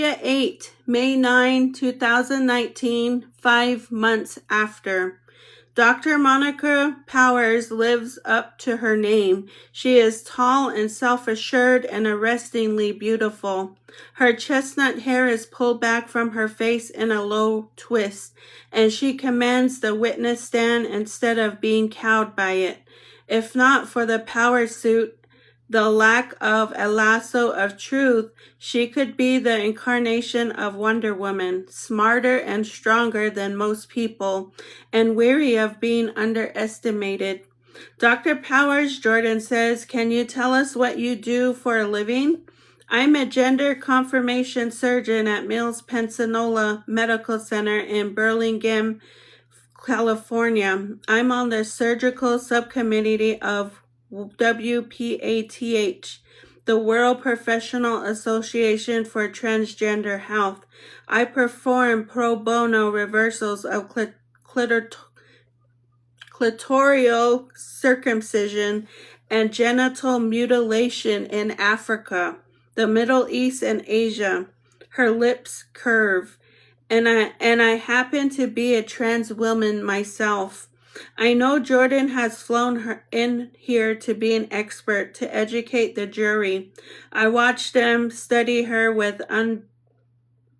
Media 8, May 9, 2019, 5 months after. Dr. Monica Powers lives up to her name. She is tall and self-assured and arrestingly beautiful. Her chestnut hair is pulled back from her face in a low twist, and she commands the witness stand instead of being cowed by it. If not for the power suit, the lack of a lasso of truth, she could be the incarnation of Wonder Woman, smarter and stronger than most people, and weary of being underestimated. Dr. Powers, Jordan says, can you tell us what you do for a living? I'm a gender confirmation surgeon at Mills Pensacola Medical Center in Burlingame, California. I'm on the surgical subcommittee of WPATH, the World Professional Association for Transgender Health. I perform pro bono reversals of clitoral circumcision and genital mutilation in Africa, the Middle East, and Asia. Her lips curve. And I happen to be a trans woman myself. I know Jordan has flown her in here to be an expert, to educate the jury. I watched them study her with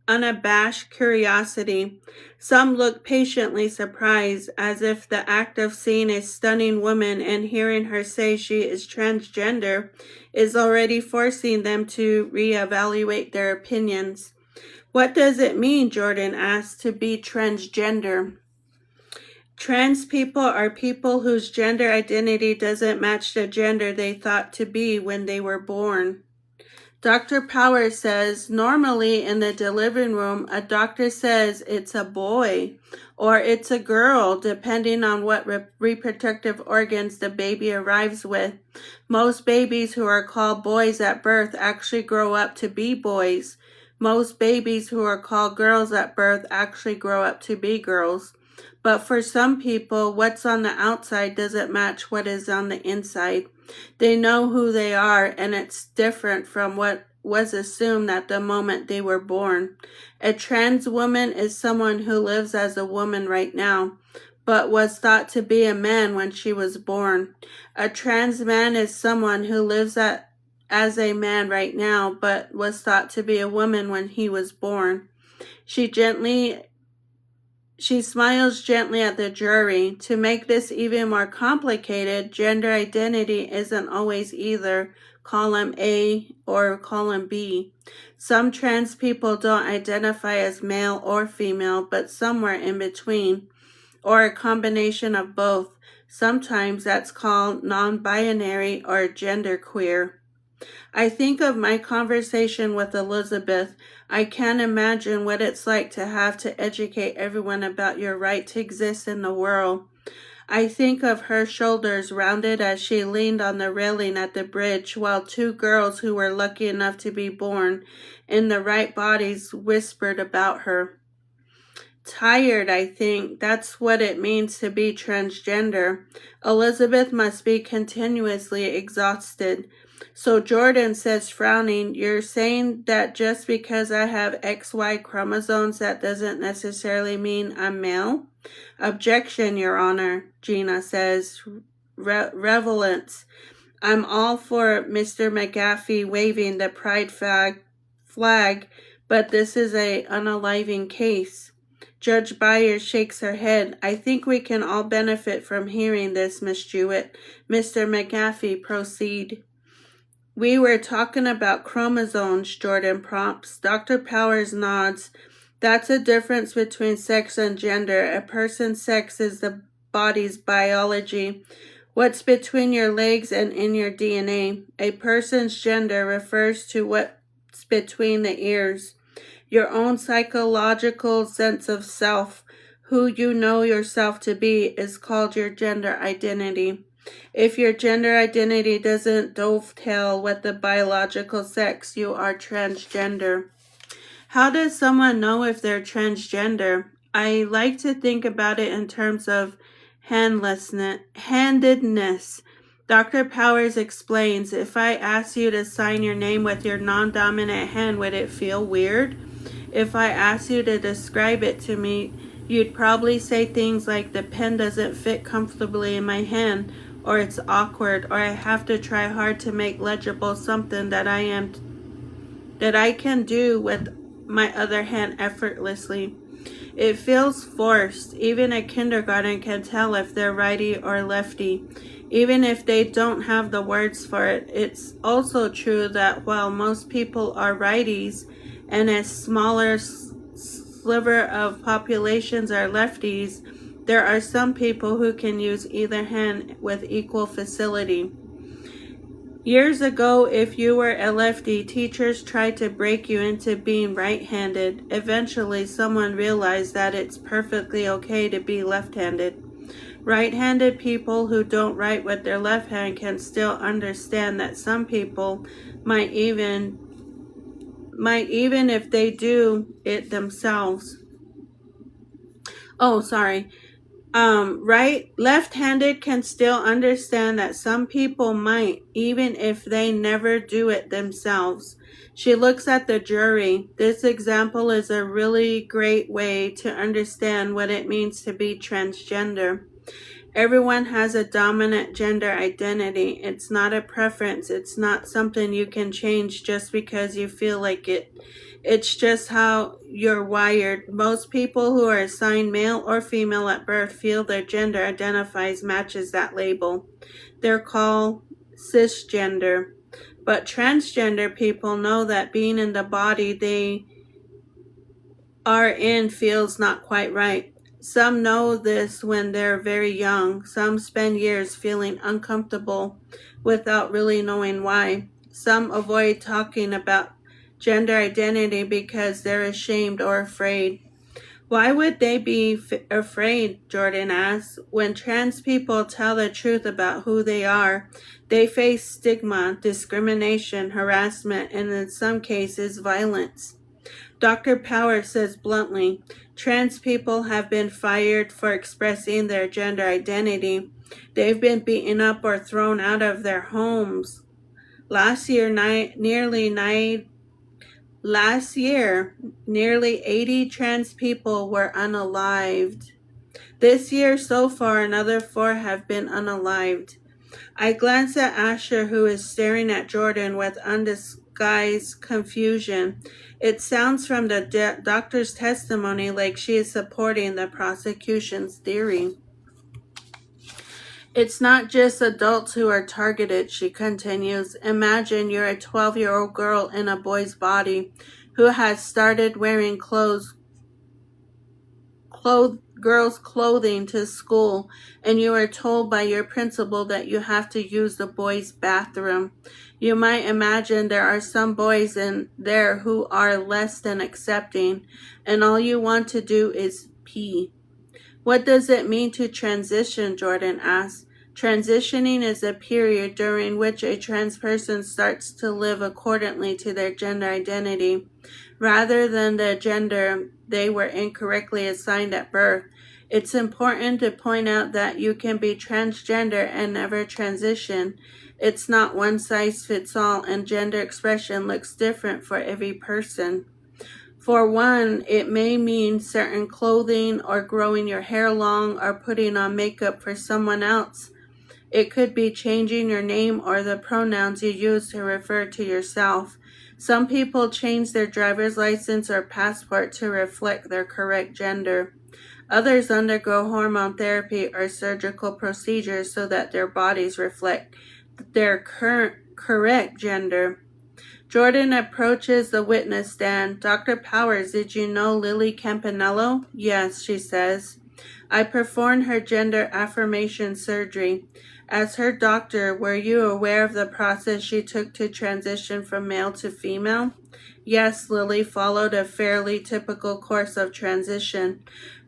unabashed curiosity. Some look patiently surprised, as if the act of seeing a stunning woman and hearing her say she is transgender is already forcing them to reevaluate their opinions. What does it mean, Jordan asked, to be transgender? Trans people are people whose gender identity doesn't match the gender they thought to be when they were born. Dr. Powers says, normally in the delivery room, a doctor says it's a boy or it's a girl, depending on what reproductive organs the baby arrives with. Most babies who are called boys at birth actually grow up to be boys. Most babies who are called girls at birth actually grow up to be girls. But for some people, what's on the outside doesn't match what is on the inside. They know who they are, and it's different from what was assumed at the moment they were born. A trans woman is someone who lives as a woman right now, but was thought to be a man when she was born. A trans man is someone who lives as a man right now, but was thought to be a woman when he was born. She smiles gently at the jury. To make this even more complicated, gender identity isn't always either column A or column B. Some trans people don't identify as male or female, but somewhere in between, or a combination of both. Sometimes that's called non-binary or genderqueer. I think of my conversation with Elizabeth. I can't imagine what it's like to have to educate everyone about your right to exist in the world. I think of her shoulders rounded as she leaned on the railing at the bridge while two girls who were lucky enough to be born in the right bodies whispered about her. Tired, I think. That's what it means to be transgender. Elizabeth must be continuously exhausted. So Jordan says, frowning, you're saying that just because I have XY chromosomes, that doesn't necessarily mean I'm male? Objection, Your Honor, Gina says, relevance. I'm all for Mr. McAfee waving the pride flag, but this is an unaliving case. Judge Byers shakes her head. I think we can all benefit from hearing this, Miss Jewett. Mr. McAfee, proceed. We were talking about chromosomes, Jordan prompts. Dr. Powers nods. That's a difference between sex and gender. A person's sex is the body's biology. What's between your legs and in your DNA? A person's gender refers to what's between the ears. Your own psychological sense of self, who you know yourself to be, is called your gender identity. If your gender identity doesn't dovetail with the biological sex, you are transgender. How does someone know if they're transgender? I like to think about it in terms of handedness. Dr. Powers explains, if I ask you to sign your name with your non-dominant hand, would it feel weird? If I asked you to describe it to me, you'd probably say things like the pen doesn't fit comfortably in my hand, or it's awkward, or I have to try hard to make legible something that I can do with my other hand effortlessly. It feels forced. Even a kindergarten can tell if they're righty or lefty, even if they don't have the words for it. It's also true that while most people are righties and a smaller sliver of populations are lefties, there are some people who can use either hand with equal facility. Years ago, if you were a lefty, teachers tried to break you into being right-handed. Eventually, someone realized that it's perfectly okay to be left-handed. Right-handed people who don't write with their left hand can still understand that some people might even if they do it themselves. Oh, sorry. Left-handed can still understand that some people might, even if they never do it themselves. She looks at the jury. This example is a really great way to understand what it means to be transgender. Everyone has a dominant gender identity. It's not a preference. It's not something you can change just because you feel like it. It's just how you're wired. Most people who are assigned male or female at birth feel their gender identifies matches that label. They're called cisgender. But transgender people know that being in the body they are in feels not quite right. Some know this when they're very young. Some spend years feeling uncomfortable without really knowing why. Some avoid talking about gender identity because they're ashamed or afraid. Why would they be afraid, Jordan asks. When trans people tell the truth about who they are, they face stigma, discrimination, harassment, and in some cases, violence. Dr. Power says bluntly, trans people have been fired for expressing their gender identity. They've been beaten up or thrown out of their homes. Last year, nearly 80 trans people were unalived. This year so far, another 4 have been unalived. I glance at Asher, who is staring at Jordan with undisguised confusion. It sounds from the doctor's testimony like she is supporting the prosecution's theory. It's not just adults who are targeted, she continues. Imagine you're a 12-year-old girl in a boy's body who has started wearing girls' clothing to school, and you are told by your principal that you have to use the boys' bathroom. You might imagine there are some boys in there who are less than accepting, and all you want to do is pee. What does it mean to transition? Jordan asks. Transitioning is a period during which a trans person starts to live accordingly to their gender identity, rather than the gender they were incorrectly assigned at birth. It's important to point out that you can be transgender and never transition. It's not one size fits all, and gender expression looks different for every person. For one, it may mean certain clothing or growing your hair long or putting on makeup for someone else. It could be changing your name or the pronouns you use to refer to yourself. Some people change their driver's license or passport to reflect their correct gender. Others undergo hormone therapy or surgical procedures so that their bodies reflect their correct gender. Jordan approaches the witness stand. Dr. Powers, did you know Lily Campanello? Yes, she says. I performed her gender affirmation surgery. As her doctor, were you aware of the process she took to transition from male to female? Yes, Lily followed a fairly typical course of transition.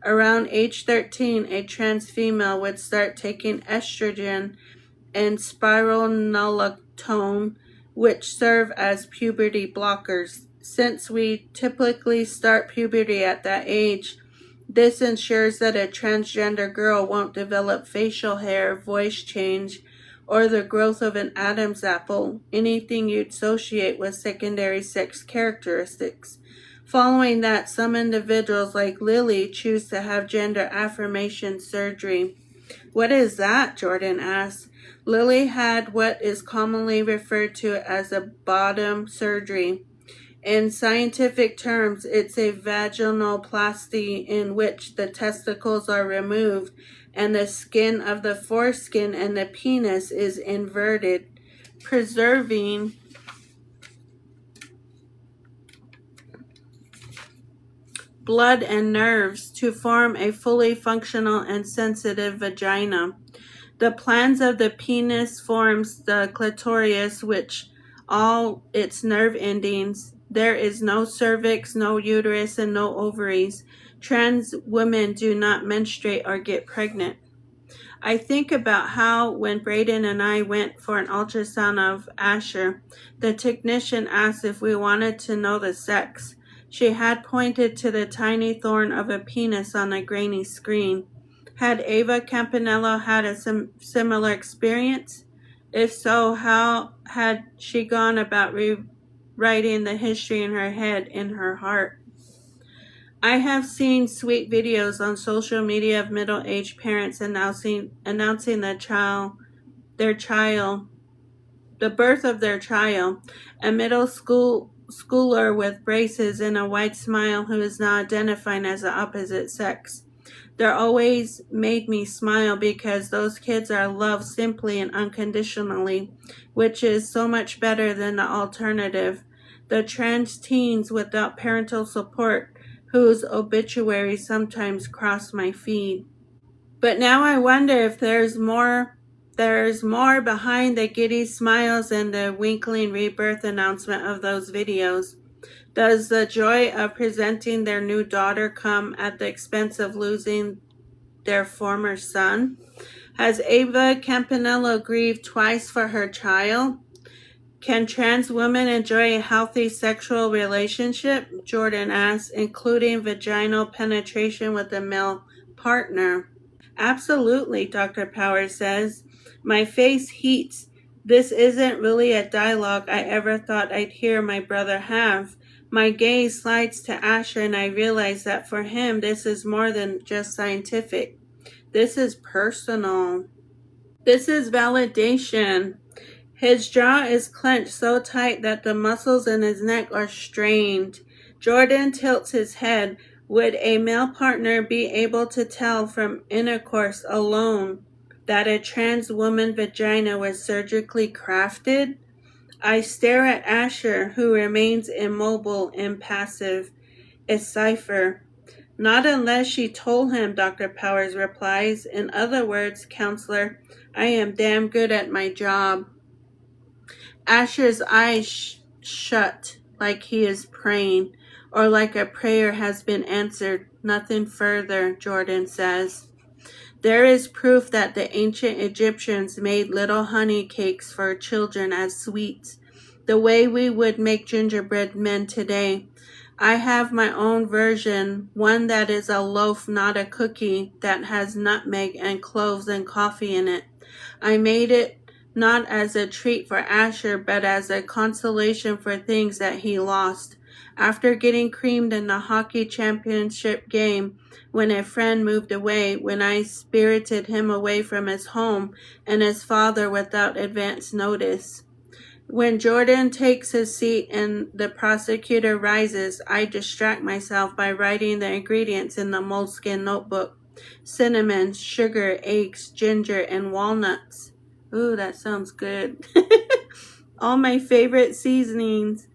Around age 13, a trans female would start taking estrogen and spironolactone, which serve as puberty blockers. Since we typically start puberty at that age, this ensures that a transgender girl won't develop facial hair, voice change, or the growth of an Adam's apple, anything you'd associate with secondary sex characteristics. Following that, some individuals like Lily choose to have gender affirmation surgery. What is that? Jordan asked. Lily had what is commonly referred to as a bottom surgery. In scientific terms, it's a vaginoplasty in which the testicles are removed and the skin of the foreskin and the penis is inverted, preserving blood and nerves to form a fully functional and sensitive vagina. The plans of the penis forms the clitoris, which all its nerve endings. There is no cervix, no uterus, and no ovaries. Trans women do not menstruate or get pregnant. I think about how when Braden and I went for an ultrasound of Asher, the technician asked if we wanted to know the sex. She had pointed to the tiny thorn of a penis on a grainy screen. Had Ava Campanello had a similar experience? If so, how had she gone about rewriting the history in her head, in her heart? I have seen sweet videos on social media of middle-aged parents announcing the birth of their child, a middle schooler with braces and a wide smile who is now identifying as the opposite sex. They're always made me smile because those kids are loved simply and unconditionally, which is so much better than the alternative. The trans teens without parental support whose obituaries sometimes cross my feed. But now I wonder if there's more behind the giddy smiles and the winkling rebirth announcement of those videos. Does the joy of presenting their new daughter come at the expense of losing their former son? Has Ava Campanello grieved twice for her child? Can trans women enjoy a healthy sexual relationship? Jordan asked, including vaginal penetration with a male partner. Absolutely, Dr. Powers says. My face heats. This isn't really a dialogue I ever thought I'd hear my brother have. My gaze slides to Asher and I realize that for him this is more than just scientific. This is personal. This is validation. His jaw is clenched so tight that the muscles in his neck are strained. Jordan tilts his head. Would a male partner be able to tell from intercourse alone that a trans woman vagina was surgically crafted? I stare at Asher, who remains immobile, impassive. A cipher. Not unless she told him, Dr. Powers replies. In other words, counselor, I am damn good at my job. Asher's eyes shut, like he is praying, or like a prayer has been answered. Nothing further, Jordan says. There is proof that the ancient Egyptians made little honey cakes for children as sweets, the way we would make gingerbread men today. I have my own version, one that is a loaf, not a cookie, that has nutmeg and cloves and coffee in it. I made it not as a treat for Asher, but as a consolation for things that he lost. After getting creamed in the hockey championship game, when a friend moved away, when I spirited him away from his home and his father without advance notice. When Jordan takes his seat and the prosecutor rises, I distract myself by writing the ingredients in the moleskin notebook. Cinnamon, sugar, eggs, ginger, and walnuts. Ooh, that sounds good. All my favorite seasonings.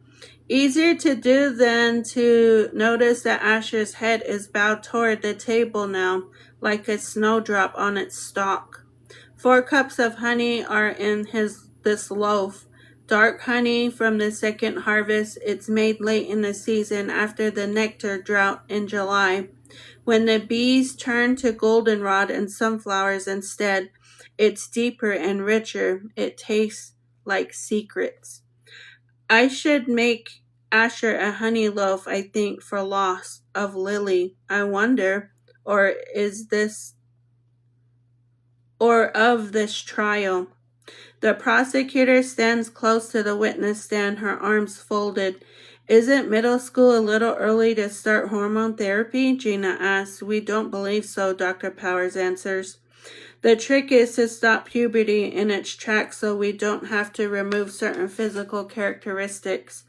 Easier to do than to notice that Asher's head is bowed toward the table now, like a snowdrop on its stalk. 4 cups of honey are in this loaf. Dark honey from the second harvest. It's made late in the season after the nectar drought in July. When the bees turn to goldenrod and sunflowers instead, it's deeper and richer. It tastes like secrets. I should make Asher a honey loaf, I think, for loss of Lily. I wonder, or of this trial. The prosecutor stands close to the witness stand, her arms folded. Isn't middle school a little early to start hormone therapy? Gina asks. We don't believe so, Dr. Powers answers. The trick is to stop puberty in its tracks so we don't have to remove certain physical characteristics,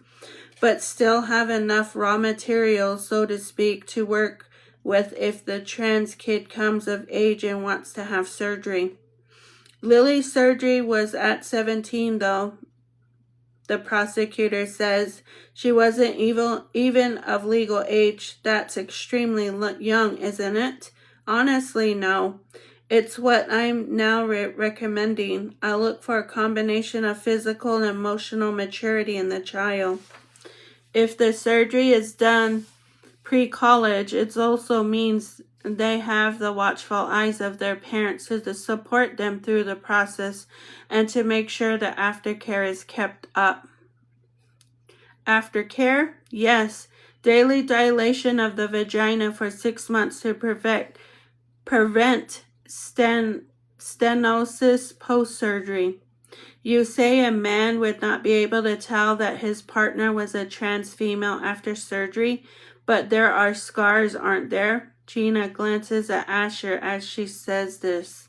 but still have enough raw material, so to speak, to work with if the trans kid comes of age and wants to have surgery. Lily's surgery was at 17, though, the prosecutor says. She wasn't even of legal age. That's extremely young, isn't it? Honestly, no. It's what I'm now recommending. I look for a combination of physical and emotional maturity in the child. If the surgery is done pre-college, it also means they have the watchful eyes of their parents to support them through the process and to make sure the aftercare is kept up. Aftercare? Yes. Daily dilation of the vagina for 6 months to prevent stenosis post-surgery. You say a man would not be able to tell that his partner was a trans female after surgery, but there are scars, aren't there? Gina glances at Asher as she says this.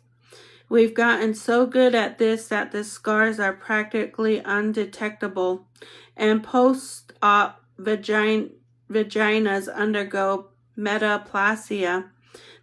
We've gotten so good at this that the scars are practically undetectable, and post-op vaginas undergo metaplasia.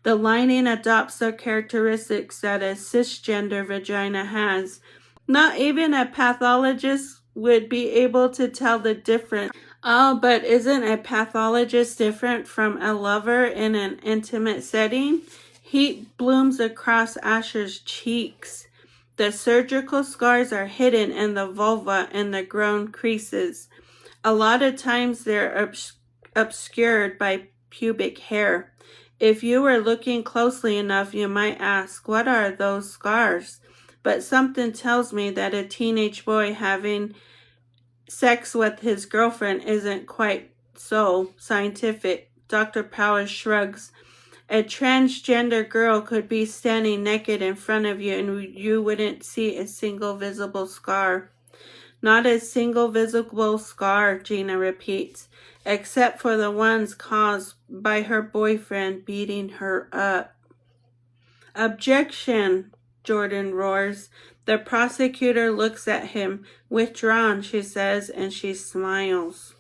The lining adopts the characteristics that a cisgender vagina has. Not even a pathologist would be able to tell the difference. Oh, but isn't a pathologist different from a lover in an intimate setting? Heat blooms across Asher's cheeks. The surgical scars are hidden in the vulva and the groin creases. A lot of times they're obscured by pubic hair. If you were looking closely enough, you might ask, what are those scars? But something tells me that a teenage boy having sex with his girlfriend isn't quite so scientific. Dr. Powers shrugs. A transgender girl could be standing naked in front of you and you wouldn't see a single visible scar. Not a single visible scar, Gina repeats, except for the ones caused by her boyfriend beating her up. Objection, Jordan roars. The prosecutor looks at him. Withdrawn, she says, and she smiles.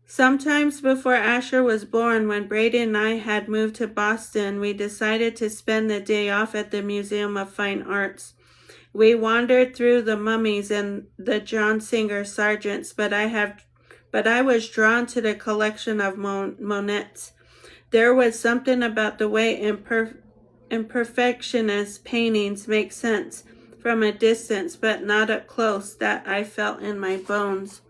Sometimes before Asher was born, when Braden and I had moved to Boston, we decided to spend the day off at the Museum of Fine Arts. We wandered through the mummies and the John Singer Sargents, but I was drawn to the collection of Monets. There was something about the way imperfectionist paintings make sense from a distance, but not up close, that I felt in my bones.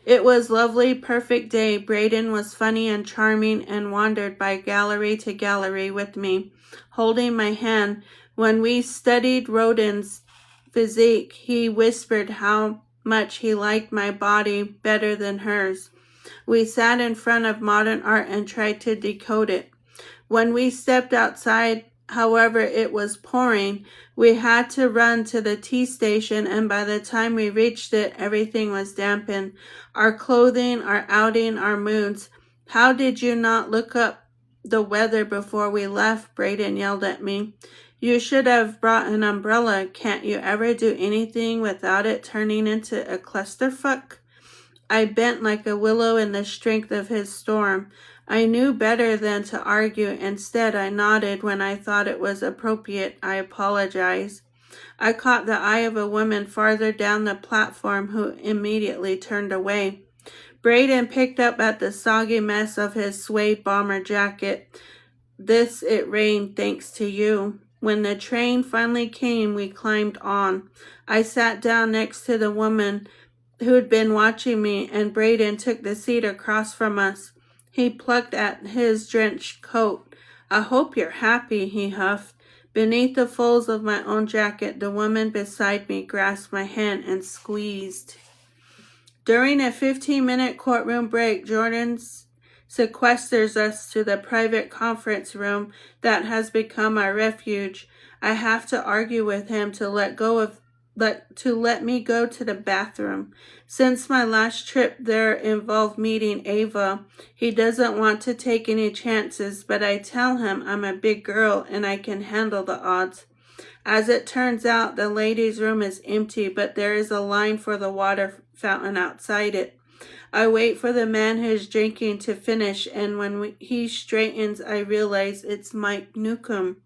It was lovely, perfect day. Braden was funny and charming and wandered by gallery to gallery with me, holding my hand. When we studied Rodin's physique, he whispered how much he liked my body better than hers. We sat in front of modern art and tried to decode it. When we stepped outside, however, it was pouring. We had to run to the tea station, and by the time we reached it, everything was dampened. Our clothing, our outing, our moods. How did you not look up the weather before we left? Braden yelled at me. You should have brought an umbrella. Can't you ever do anything without it turning into a clusterfuck? I bent like a willow in the strength of his storm. I knew better than to argue. Instead, I nodded when I thought it was appropriate. I apologized. I caught the eye of a woman farther down the platform who immediately turned away. Braden picked up at the soggy mess of his suede bomber jacket. This it rained thanks to you. When the train finally came, we climbed on. I sat down next to the woman who'd been watching me, and Braden took the seat across from us. He plucked at his drenched coat. I hope you're happy, he huffed. Beneath the folds of my own jacket, the woman beside me grasped my hand and squeezed. During a 15-minute courtroom break, Jordan sequesters us to the private conference room that has become our refuge. I have to argue with him to let go of let me go to the bathroom. Since my last trip there involved meeting Ava, he doesn't want to take any chances, but I tell him I'm a big girl and I can handle the odds. As it turns out, the ladies' room is empty, but there is a line for the water fountain outside it. I wait for the man who's drinking to finish, and when he straightens, I realize it's Mike Newcomb.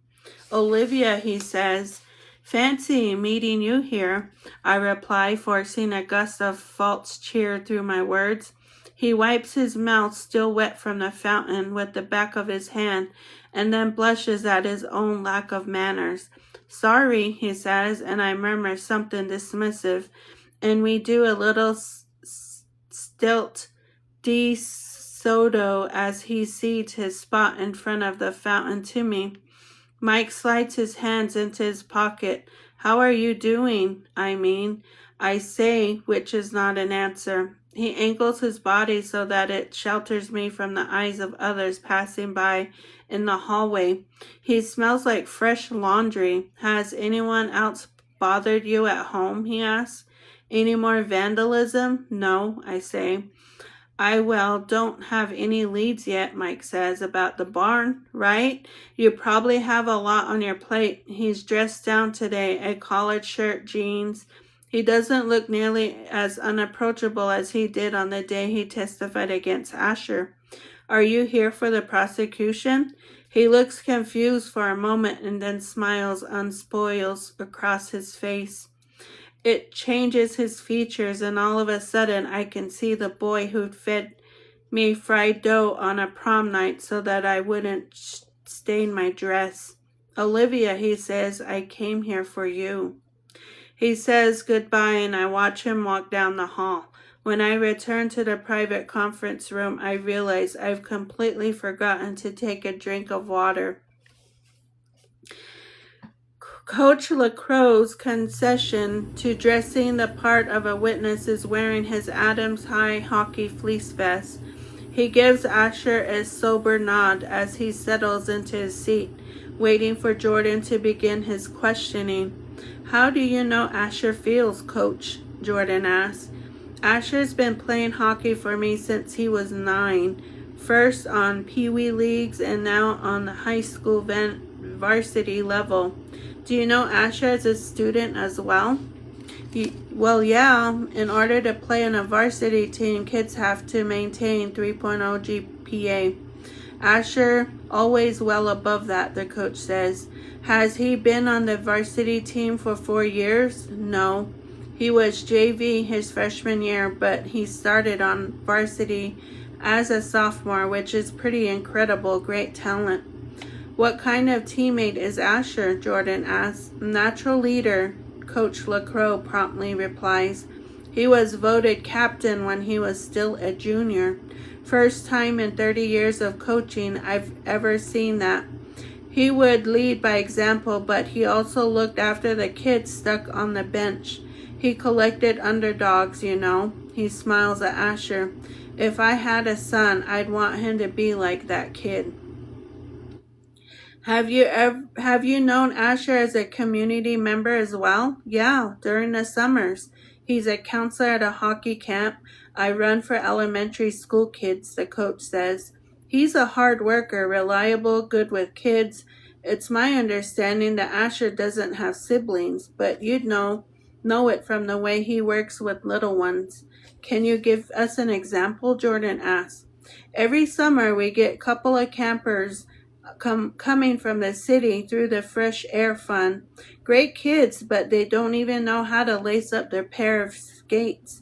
Olivia, he says. Fancy meeting you here, I reply, forcing a gust of false cheer through my words. He wipes his mouth, still wet from the fountain, with the back of his hand, and then blushes at his own lack of manners. Sorry, he says, and I murmur something dismissive, and we do a little stilt de soto as he cedes his spot in front of the fountain to me. Mike slides his hands into his pocket. How are you doing? I say, which is not an answer. He angles his body so that it shelters me from the eyes of others passing by in the hallway. He smells like fresh laundry. Has anyone else bothered you at home? He asks. Any more vandalism? No, I say. Don't have any leads yet, Mike says, about the barn, right? You probably have a lot on your plate. He's dressed down today, a collared shirt, jeans. He doesn't look nearly as unapproachable as he did on the day he testified against Asher. Are you here for the prosecution? He looks confused for a moment and then smiles unspoiled across his face. It changes his features, and all of a sudden I can see the boy who'd fed me fried dough on a prom night so that I wouldn't stain my dress. Olivia, he says, I came here for you. He says goodbye, and I watch him walk down the hall. When I return to the private conference room, I realize I've completely forgotten to take a drink of water. Coach LaCroix's concession to dressing the part of a witness is wearing his Adams High hockey fleece vest. He gives Asher a sober nod as he settles into his seat, waiting for Jordan to begin his questioning. How do you know Asher feels, Coach? Jordan asks. Asher's been playing hockey for me since he was 9, first on Pee Wee leagues and now on the high school varsity level. Do you know Asher as a student as well? Well, yeah. In order to play on a varsity team, kids have to maintain 3.0 GPA. Asher, always well above that, the coach says. Has he been on the varsity team for 4 years? No. He was JV his freshman year, but he started on varsity as a sophomore, which is pretty incredible. Great talent. What kind of teammate is Asher? Jordan asks. Natural leader, Coach LaCroix promptly replies. He was voted captain when he was still a junior. First time in 30 years of coaching I've ever seen that. He would lead by example, but he also looked after the kids stuck on the bench. He collected underdogs, you know. He smiles at Asher. If I had a son, I'd want him to be like that kid. Have you known Asher as a community member as well? Yeah, during the summers. He's a counselor at a hockey camp I run for elementary school kids, the coach says. He's a hard worker, reliable, good with kids. It's my understanding that Asher doesn't have siblings, but you'd know it from the way he works with little ones. Can you give us an example? Jordan asks. Every summer we get a couple of campers coming from the city through the Fresh Air Fund. Great kids, but they don't even know how to lace up their pair of skates.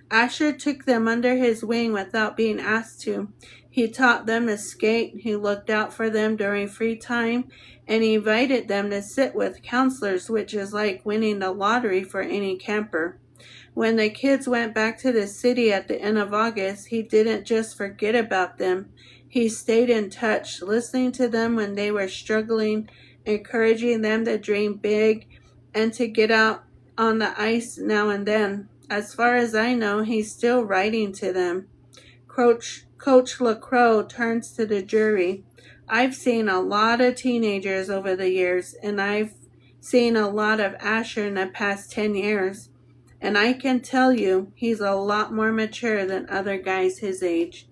Asher took them under his wing without being asked to. He taught them to skate, he looked out for them during free time, and he invited them to sit with counselors, which is like winning the lottery for any camper. When the kids went back to the city at the end of August, he didn't just forget about them. He stayed in touch, listening to them when they were struggling, encouraging them to dream big and to get out on the ice now and then. As far as I know, he's still writing to them. Coach LaCroix turns to the jury. I've seen a lot of teenagers over the years, and I've seen a lot of Asher in the past 10 years, and I can tell you he's a lot more mature than other guys his age.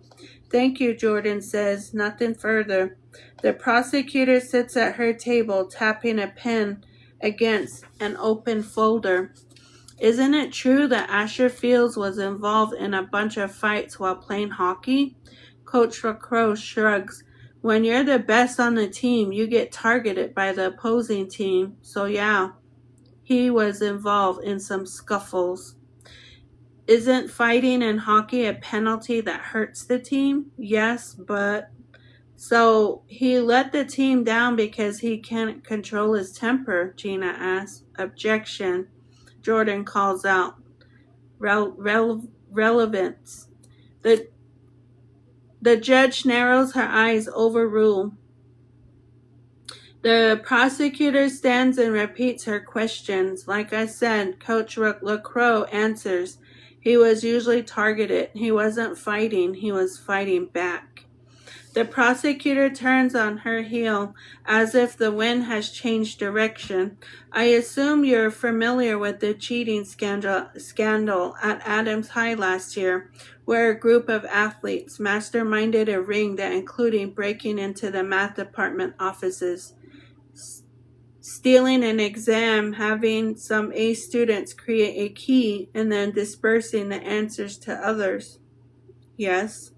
Thank you, Jordan says, nothing further. The prosecutor sits at her table, tapping a pen against an open folder. Isn't it true that Asher Fields was involved in a bunch of fights while playing hockey? Coach LaCroix shrugs. When you're the best on the team, you get targeted by the opposing team. So yeah, he was involved in some scuffles. Isn't fighting in hockey a penalty that hurts the team? Yes, but... So he let the team down because he can't control his temper, Gina asks. Objection. Jordan calls out. Relevance. The judge narrows her eyes. Overrule. The prosecutor stands and repeats her questions. Like I said, Coach LaCroix answers. He was usually targeted. He wasn't fighting. He was fighting back. The prosecutor turns on her heel as if the wind has changed direction. I assume you're familiar with the cheating scandal at Adams High last year, where a group of athletes masterminded a ring that included breaking into the math department offices, stealing an exam, having some A students create a key, and then dispersing the answers to others. Yes.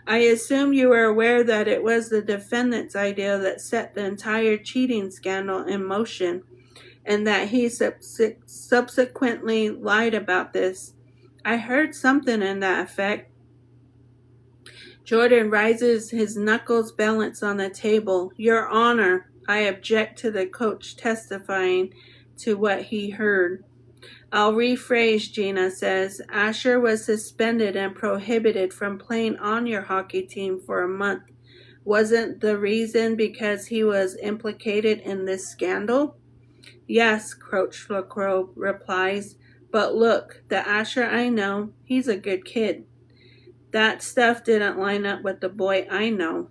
I assume you are aware that it was the defendant's idea that set the entire cheating scandal in motion, and that he subsequently lied about this. I heard something in that effect. Jordan rises, his knuckles balanced on the table. Your Honor, I object to the coach testifying to what he heard. I'll rephrase, Gina says. Asher was suspended and prohibited from playing on your hockey team for a month. Wasn't the reason because he was implicated in this scandal? Yes, Coach LaCroix replies. But look, the Asher I know, he's a good kid. That stuff didn't line up with the boy I know.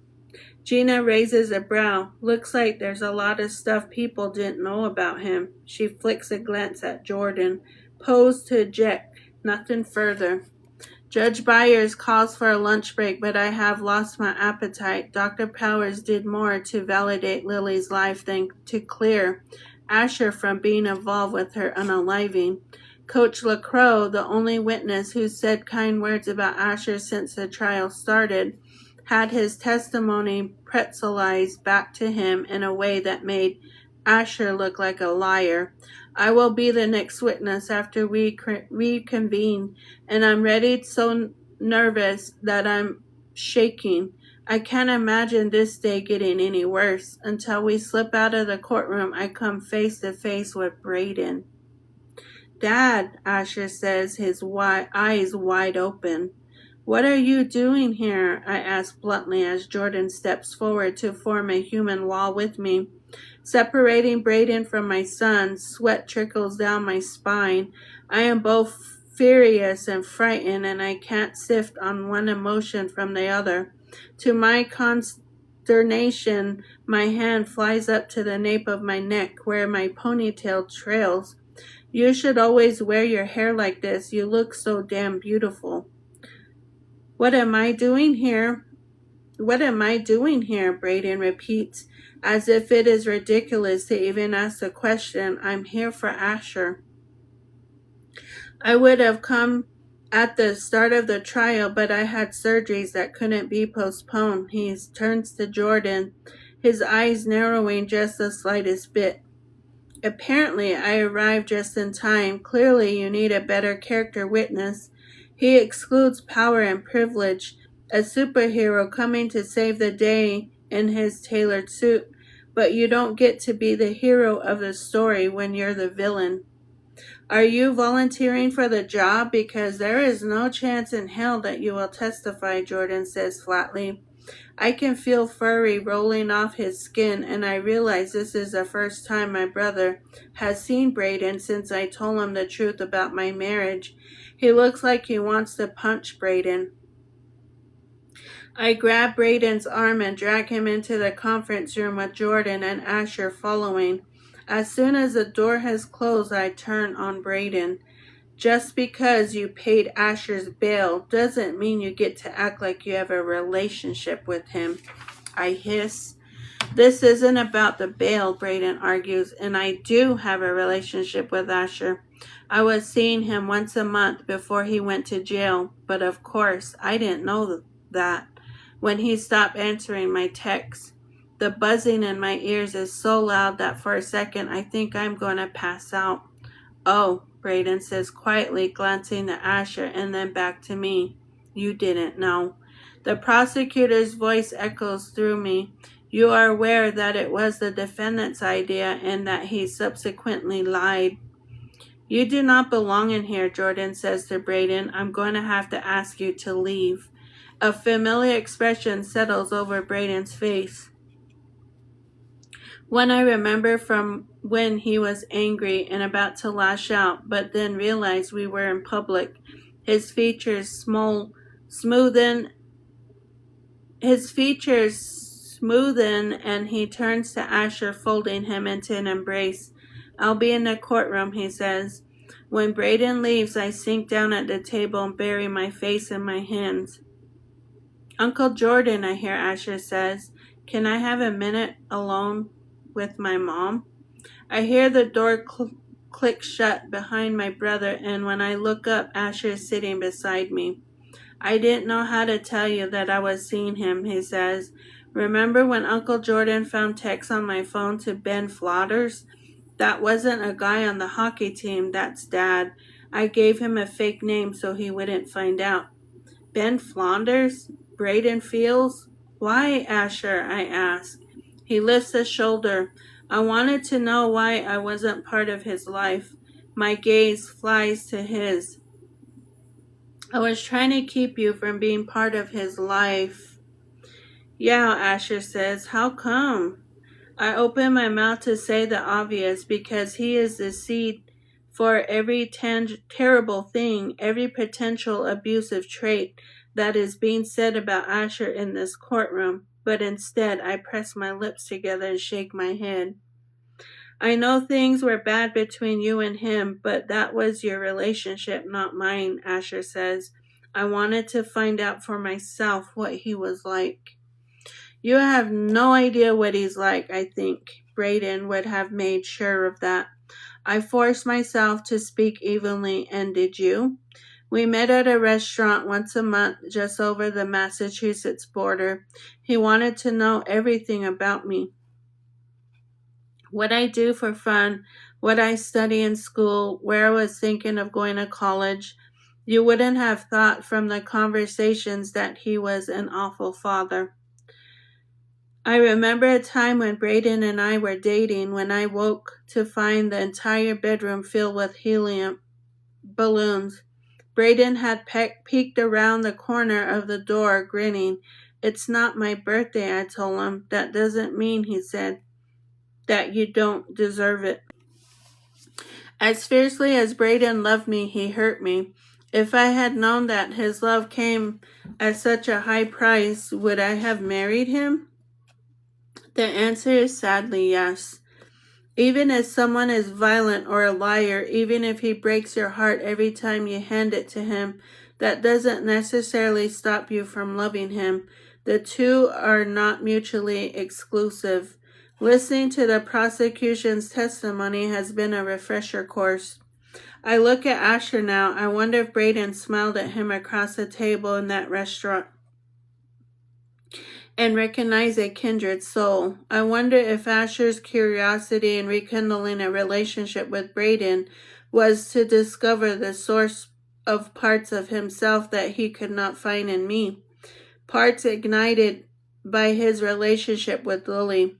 Gina raises a brow. Looks like there's a lot of stuff people didn't know about him. She flicks a glance at Jordan. Posed to object. Nothing further. Judge Byers calls for a lunch break, but I have lost my appetite. Dr. Powers did more to validate Lily's life than to clear Asher from being involved with her unaliving. Coach LaCroix, the only witness who said kind words about Asher since the trial started, had his testimony pretzelized back to him in a way that made Asher look like a liar. I will be the next witness after we reconvene, and I'm ready, so nervous that I'm shaking. I can't imagine this day getting any worse. Until we slip out of the courtroom, I come face to face with Braden. Dad, Asher says, his eyes wide open. What are you doing here? I ask bluntly as Jordan steps forward to form a human wall with me. Separating Braden from my son, sweat trickles down my spine. I am both furious and frightened, and I can't sift on one emotion from the other. To my consternation, my hand flies up to the nape of my neck where my ponytail trails. You should always wear your hair like this. You look so damn beautiful. What am I doing here? What am I doing here? Braden repeats, as if it is ridiculous to even ask the question. I'm here for Asher. I would have come at the start of the trial, but I had surgeries that couldn't be postponed. He turns to Jordan, his eyes narrowing just the slightest bit. Apparently, I arrived just in time. Clearly, you need a better character witness. He excludes power and privilege, a superhero coming to save the day in his tailored suit, but you don't get to be the hero of the story when you're the villain. Are you volunteering for the job? Because there is no chance in hell that you will testify, Jordan says flatly. I can feel furry rolling off his skin, and I realize this is the first time my brother has seen Braden since I told him the truth about my marriage. He looks like he wants to punch Braden. I grab Braden's arm and drag him into the conference room with Jordan and Asher following. As soon as the door has closed, I turn on Brayden. Just because you paid Asher's bail doesn't mean you get to act like you have a relationship with him. I hiss. This isn't about the bail, Brayden argues, and I do have a relationship with Asher. I was seeing him once a month before he went to jail, but of course, I didn't know that when he stopped answering my texts. The buzzing in my ears is so loud that for a second I think I'm going to pass out. Oh, Brayden says quietly, glancing at Asher and then back to me. You didn't know. The prosecutor's voice echoes through me. You are aware that it was the defendant's idea and that he subsequently lied. You do not belong in here, Jordan says to Brayden. I'm going to have to ask you to leave. A familiar expression settles over Brayden's face. One I remember from when he was angry and about to lash out, but then realized we were in public. His features smoothen, and he turns to Asher, folding him into an embrace. I'll be in the courtroom, he says. When Brayden leaves, I sink down at the table and bury my face in my hands. Uncle Jordan, I hear Asher says, can I have a minute alone with my mom? I hear the door click shut behind my brother, and when I look up, Asher is sitting beside me. I didn't know how to tell you that I was seeing him, he says. Remember when Uncle Jordan found texts on my phone to Ben Flodders? That wasn't a guy on the hockey team, that's Dad. I gave him a fake name so he wouldn't find out. Ben Flounders? Brayden Fields? Why, Asher? I ask. He lifts a shoulder. I wanted to know why I wasn't part of his life. My gaze flies to his. I was trying to keep you from being part of his life. Yeah, Asher says. How come? I open my mouth to say the obvious because he is the seed for every terrible thing, every potential abusive trait that is being said about Asher in this courtroom. But instead, I press my lips together and shake my head. I know things were bad between you and him, but that was your relationship, not mine, Asher says. I wanted to find out for myself what he was like. You have no idea what he's like, I think. Brayden would have made sure of that. I forced myself to speak evenly, and did you? We met at a restaurant once a month just over the Massachusetts border. He wanted to know everything about me. What I do for fun, what I study in school, where I was thinking of going to college. You wouldn't have thought from the conversations that he was an awful father. I remember a time when Brayden and I were dating when I woke to find the entire bedroom filled with helium balloons. Brayden had peeked around the corner of the door, grinning. It's not my birthday, I told him. That doesn't mean, he said, that you don't deserve it. As fiercely as Brayden loved me, he hurt me. If I had known that his love came at such a high price, would I have married him? The answer is sadly yes. Even if someone is violent or a liar, even if he breaks your heart every time you hand it to him, that doesn't necessarily stop you from loving him. The two are not mutually exclusive. Listening to the prosecution's testimony has been a refresher course. I look at Asher now. I wonder if Brayden smiled at him across the table in that restaurant and recognize a kindred soul. I wonder if Asher's curiosity in rekindling a relationship with Brayden was to discover the source of parts of himself that he could not find in me, parts ignited by his relationship with Lily.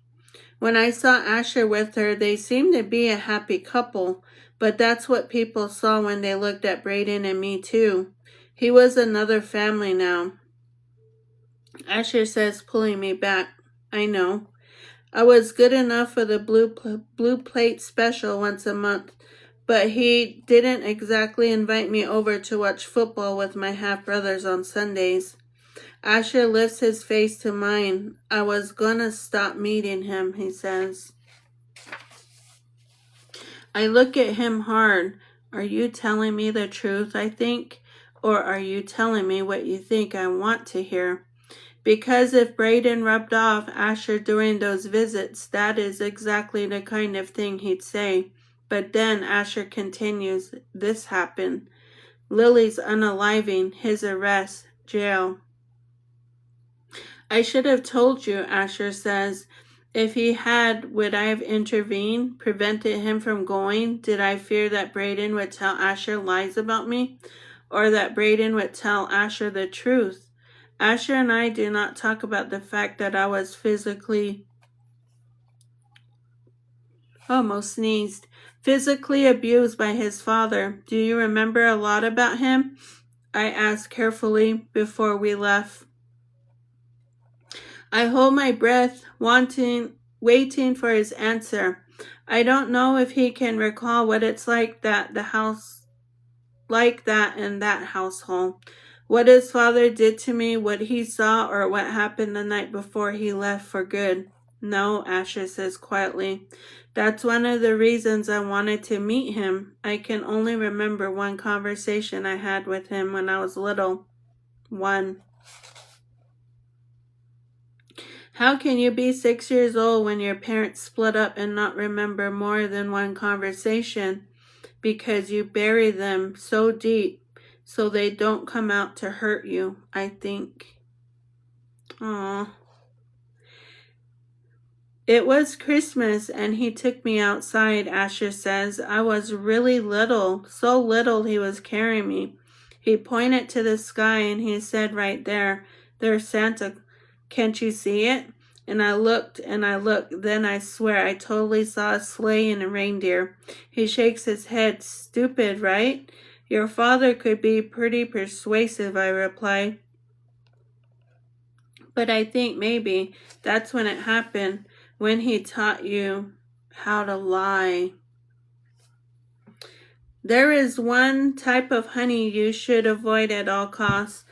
When I saw Asher with her, they seemed to be a happy couple, but that's what people saw when they looked at Brayden and me too. He was another family now. Asher says, pulling me back. I know. I was good enough for the blue plate special once a month, but he didn't exactly invite me over to watch football with my half-brothers on Sundays. Asher lifts his face to mine. I was gonna stop meeting him, he says. I look at him hard. Are you telling me the truth, I think? Or are you telling me what you think I want to hear? Because if Braden rubbed off Asher during those visits, that is exactly the kind of thing he'd say. But then Asher continues, this happened. Lily's unaliving, his arrest, jail. I should have told you, Asher says. If he had, would I have intervened, prevented him from going? Did I fear that Braden would tell Asher lies about me? Or that Braden would tell Asher the truth? Asher and I do not talk about the fact that I was physically abused by his father. Do you remember a lot about him? I asked carefully before we left. I hold my breath, waiting for his answer. I don't know if he can recall what it's like that in that household. What his father did to me, what he saw, or what happened the night before he left for good. No, Asher says quietly. That's one of the reasons I wanted to meet him. I can only remember one conversation I had with him when I was little. One. How can you be 6 years old when your parents split up and not remember more than one conversation? Because you bury them so deep so they don't come out to hurt you, I think. Aww. It was Christmas and he took me outside, Asher says. I was really little, so little he was carrying me. He pointed to the sky and he said right there, there's Santa. Can't you see it? And I looked, then I swear I totally saw a sleigh and a reindeer. He shakes his head. Stupid, right? Your father could be pretty persuasive, I reply. But I think maybe that's when it happened, when he taught you how to lie. There is one type of honey you should avoid at all costs.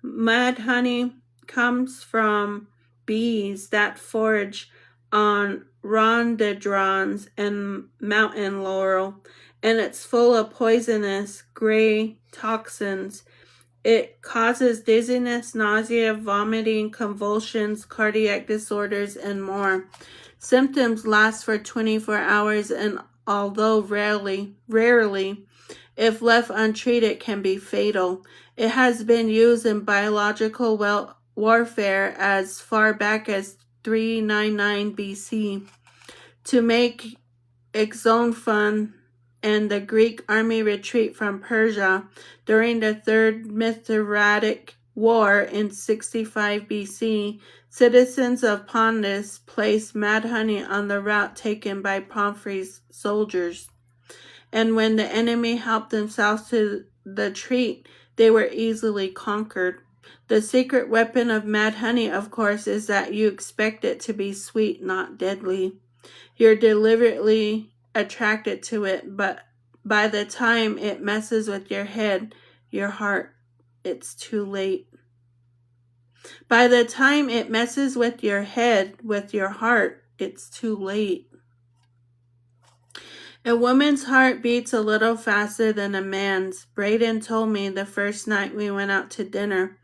Mad honey comes from bees that forage on rhododendrons and mountain laurel, and it's full of poisonous gray toxins. It causes dizziness, nausea, vomiting, convulsions, cardiac disorders, and more. Symptoms last for 24 hours, and although rarely, if left untreated, can be fatal. It has been used in biological warfare as far back as 399 BC to make Xenophon and the Greek army retreat from Persia during the Third Mithridatic War in 65 BC. Citizens of Pontus placed mad honey on the route taken by Pompey's soldiers. And when the enemy helped themselves to the treat, they were easily conquered. The secret weapon of mad honey, of course, is that you expect it to be sweet, not deadly. You're deliberately attracted to it, but by the time it messes with your head, your heart, it's too late. By the time it messes with your head, with your heart, it's too late. A woman's heart beats a little faster than a man's. Braden told me the first night we went out to dinner.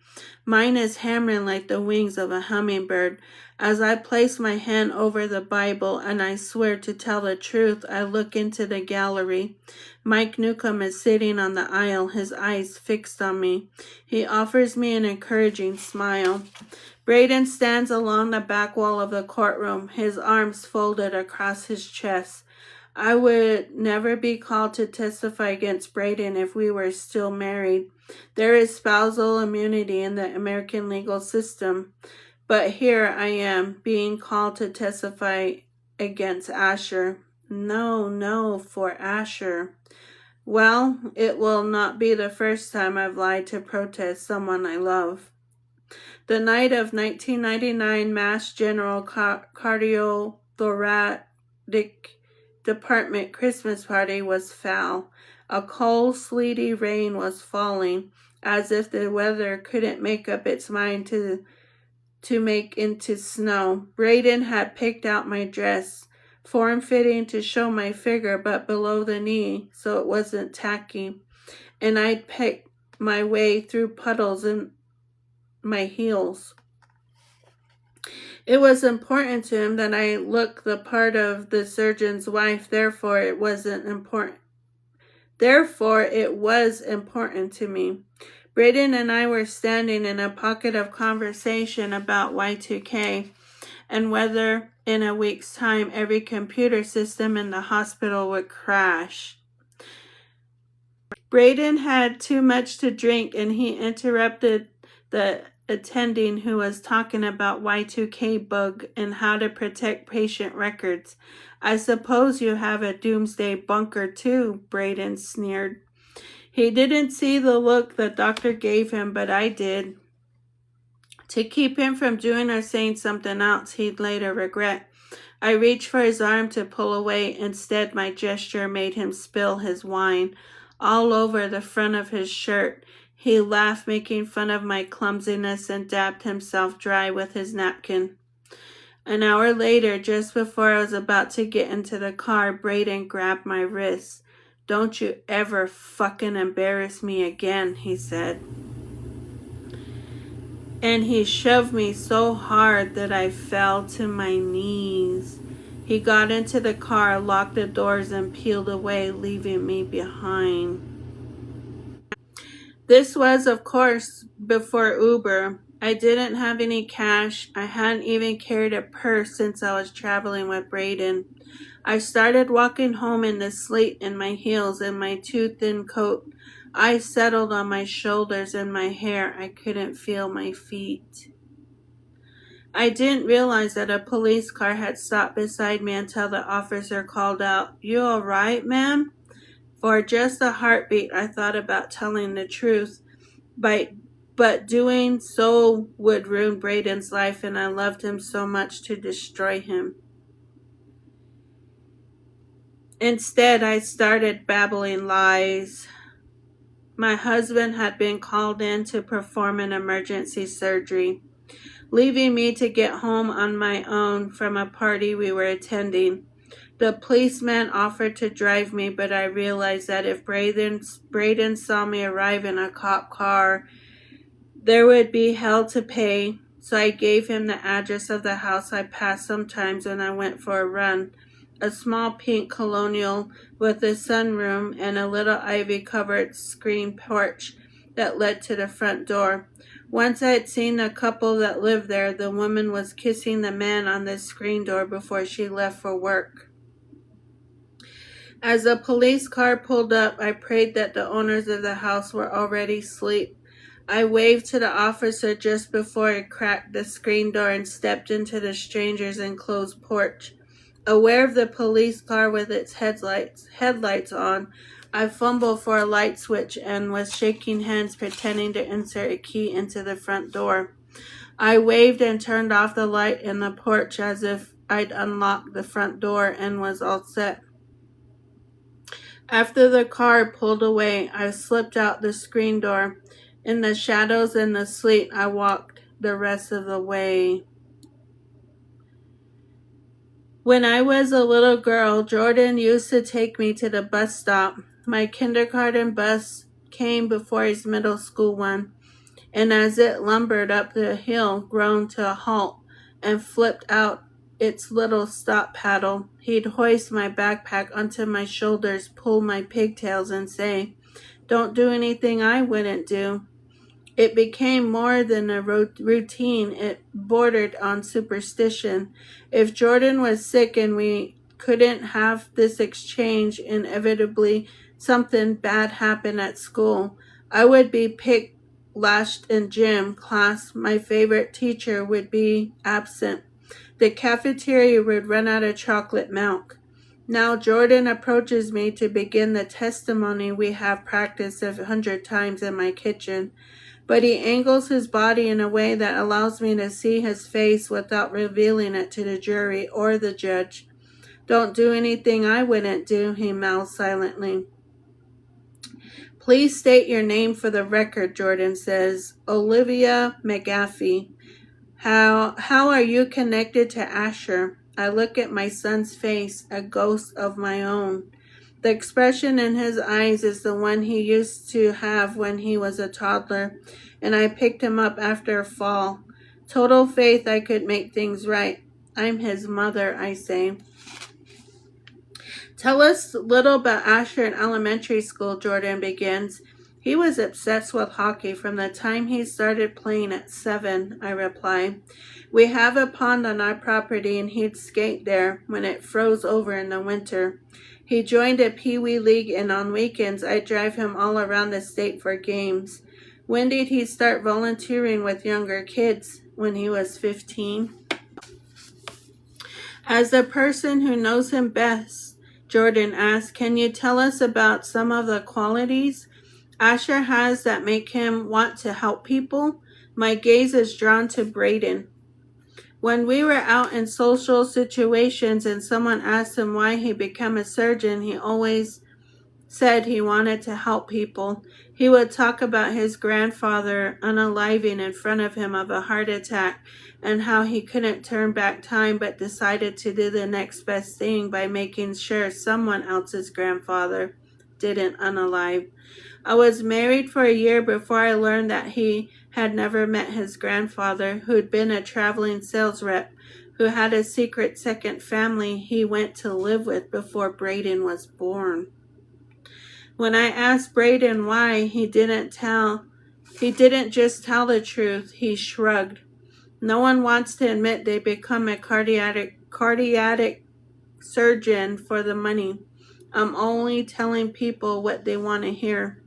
Mine is hammering like the wings of a hummingbird. As I place my hand over the Bible and I swear to tell the truth, I look into the gallery. Mike Newcomb is sitting on the aisle, his eyes fixed on me. He offers me an encouraging smile. Braden stands along the back wall of the courtroom, his arms folded across his chest. I would never be called to testify against Braden if we were still married. There is spousal immunity in the American legal system. But here I am, being called to testify against Asher. No, for Asher. Well, it will not be the first time I've lied to protest someone I love. The night of 1999 Mass General Cardiothoracic Department Christmas party was foul. A cold, sleety rain was falling, as if the weather couldn't make up its mind to make into snow. Braden had picked out my dress. form-fitting to show my figure but below the knee so it wasn't tacky, and I'd pick my way through puddles in my heels. It was important to him that I look the part of the surgeon's wife, therefore it was important to me. Braden and I were standing in a pocket of conversation about Y2K and whether in a week's time every computer system in the hospital would crash. Braden had too much to drink and he interrupted the attending who was talking about Y2K bug and how to protect patient records. I suppose you have a doomsday bunker too, Braden sneered. He didn't see the look the doctor gave him, but I did. To keep him from doing or saying something else he'd later regret, I reached for his arm to pull away. Instead, my gesture made him spill his wine all over the front of his shirt. He laughed, making fun of my clumsiness, and dabbed himself dry with his napkin. An hour later, just before I was about to get into the car, Braden grabbed my wrist. "Don't you ever fucking embarrass me again," he said. And he shoved me so hard that I fell to my knees. He got into the car, locked the doors, and peeled away, leaving me behind. This was, of course, before Uber. I didn't have any cash. I hadn't even carried a purse since I was traveling with Braden. I started walking home in the sleet in my heels and my too thin coat. I settled on my shoulders and my hair. I couldn't feel my feet. I didn't realize that a police car had stopped beside me until the officer called out, "You all right, ma'am?" For just a heartbeat, I thought about telling the truth, but doing so would ruin Braden's life, and I loved him so much to destroy him. Instead, I started babbling lies. My husband had been called in to perform an emergency surgery, leaving me to get home on my own from a party we were attending. The policeman offered to drive me, but I realized that if Braden saw me arrive in a cop car, there would be hell to pay. So I gave him the address of the house I passed sometimes when I went for a run. A small pink colonial with a sunroom and a little ivy-covered screen porch that led to the front door. Once I had seen the couple that lived there, the woman was kissing the man on the screen door before she left for work. As the police car pulled up, I prayed that the owners of the house were already asleep. I waved to the officer just before I cracked the screen door and stepped into the stranger's enclosed porch. Aware of the police car with its headlights on, I fumbled for a light switch and was shaking hands pretending to insert a key into the front door. I waved and turned off the light in the porch as if I'd unlocked the front door and was all set. After the car pulled away, I slipped out the screen door. In the shadows and the sleet, I walked the rest of the way. When I was a little girl, Jordan used to take me to the bus stop. My kindergarten bus came before his middle school one, and as it lumbered up the hill, groaned to a halt, and flipped out its little stop paddle, he'd hoist my backpack onto my shoulders, pull my pigtails, and say, "Don't do anything I wouldn't do." It became more than a routine. It bordered on superstition. If Jordan was sick and we couldn't have this exchange, inevitably something bad happened at school. I would be picked last in gym class. My favorite teacher would be absent. The cafeteria would run out of chocolate milk. Now Jordan approaches me to begin the testimony we have practiced 100 times in my kitchen. But he angles his body in a way that allows me to see his face without revealing it to the jury or the judge. "Don't do anything I wouldn't do," he mouths silently. "Please state your name for the record," Jordan says. "Olivia McGaffey. How are you connected to Asher?" I look at my son's face, a ghost of my own. The expression in his eyes is the one he used to have when he was a toddler, and I picked him up after a fall. Total faith I could make things right. I'm his mother, I say. Tell us a little about Asher in elementary school, Jordan begins. He was obsessed with hockey from the time he started playing at 7, I reply. We have a pond on our property and he'd skate there when it froze over in the winter. He joined a Pee-wee league and on weekends I'd drive him all around the state for games. When did he start volunteering with younger kids? When he was 15? As the person who knows him best, Jordan asked, can you tell us about some of the qualities Asher has that make him want to help people? My gaze is drawn to Braden. When we were out in social situations and someone asked him why he became a surgeon, he always said he wanted to help people. He would talk about his grandfather unaliving in front of him of a heart attack and how he couldn't turn back time but decided to do the next best thing by making sure someone else's grandfather didn't unalive. I was married for a year before I learned that he had never met his grandfather, who'd been a traveling sales rep, who had a secret second family he went to live with before Braden was born. When I asked Braden why, he didn't just tell the truth, he shrugged. No one wants to admit they become a cardiac surgeon for the money. I'm only telling people what they want to hear.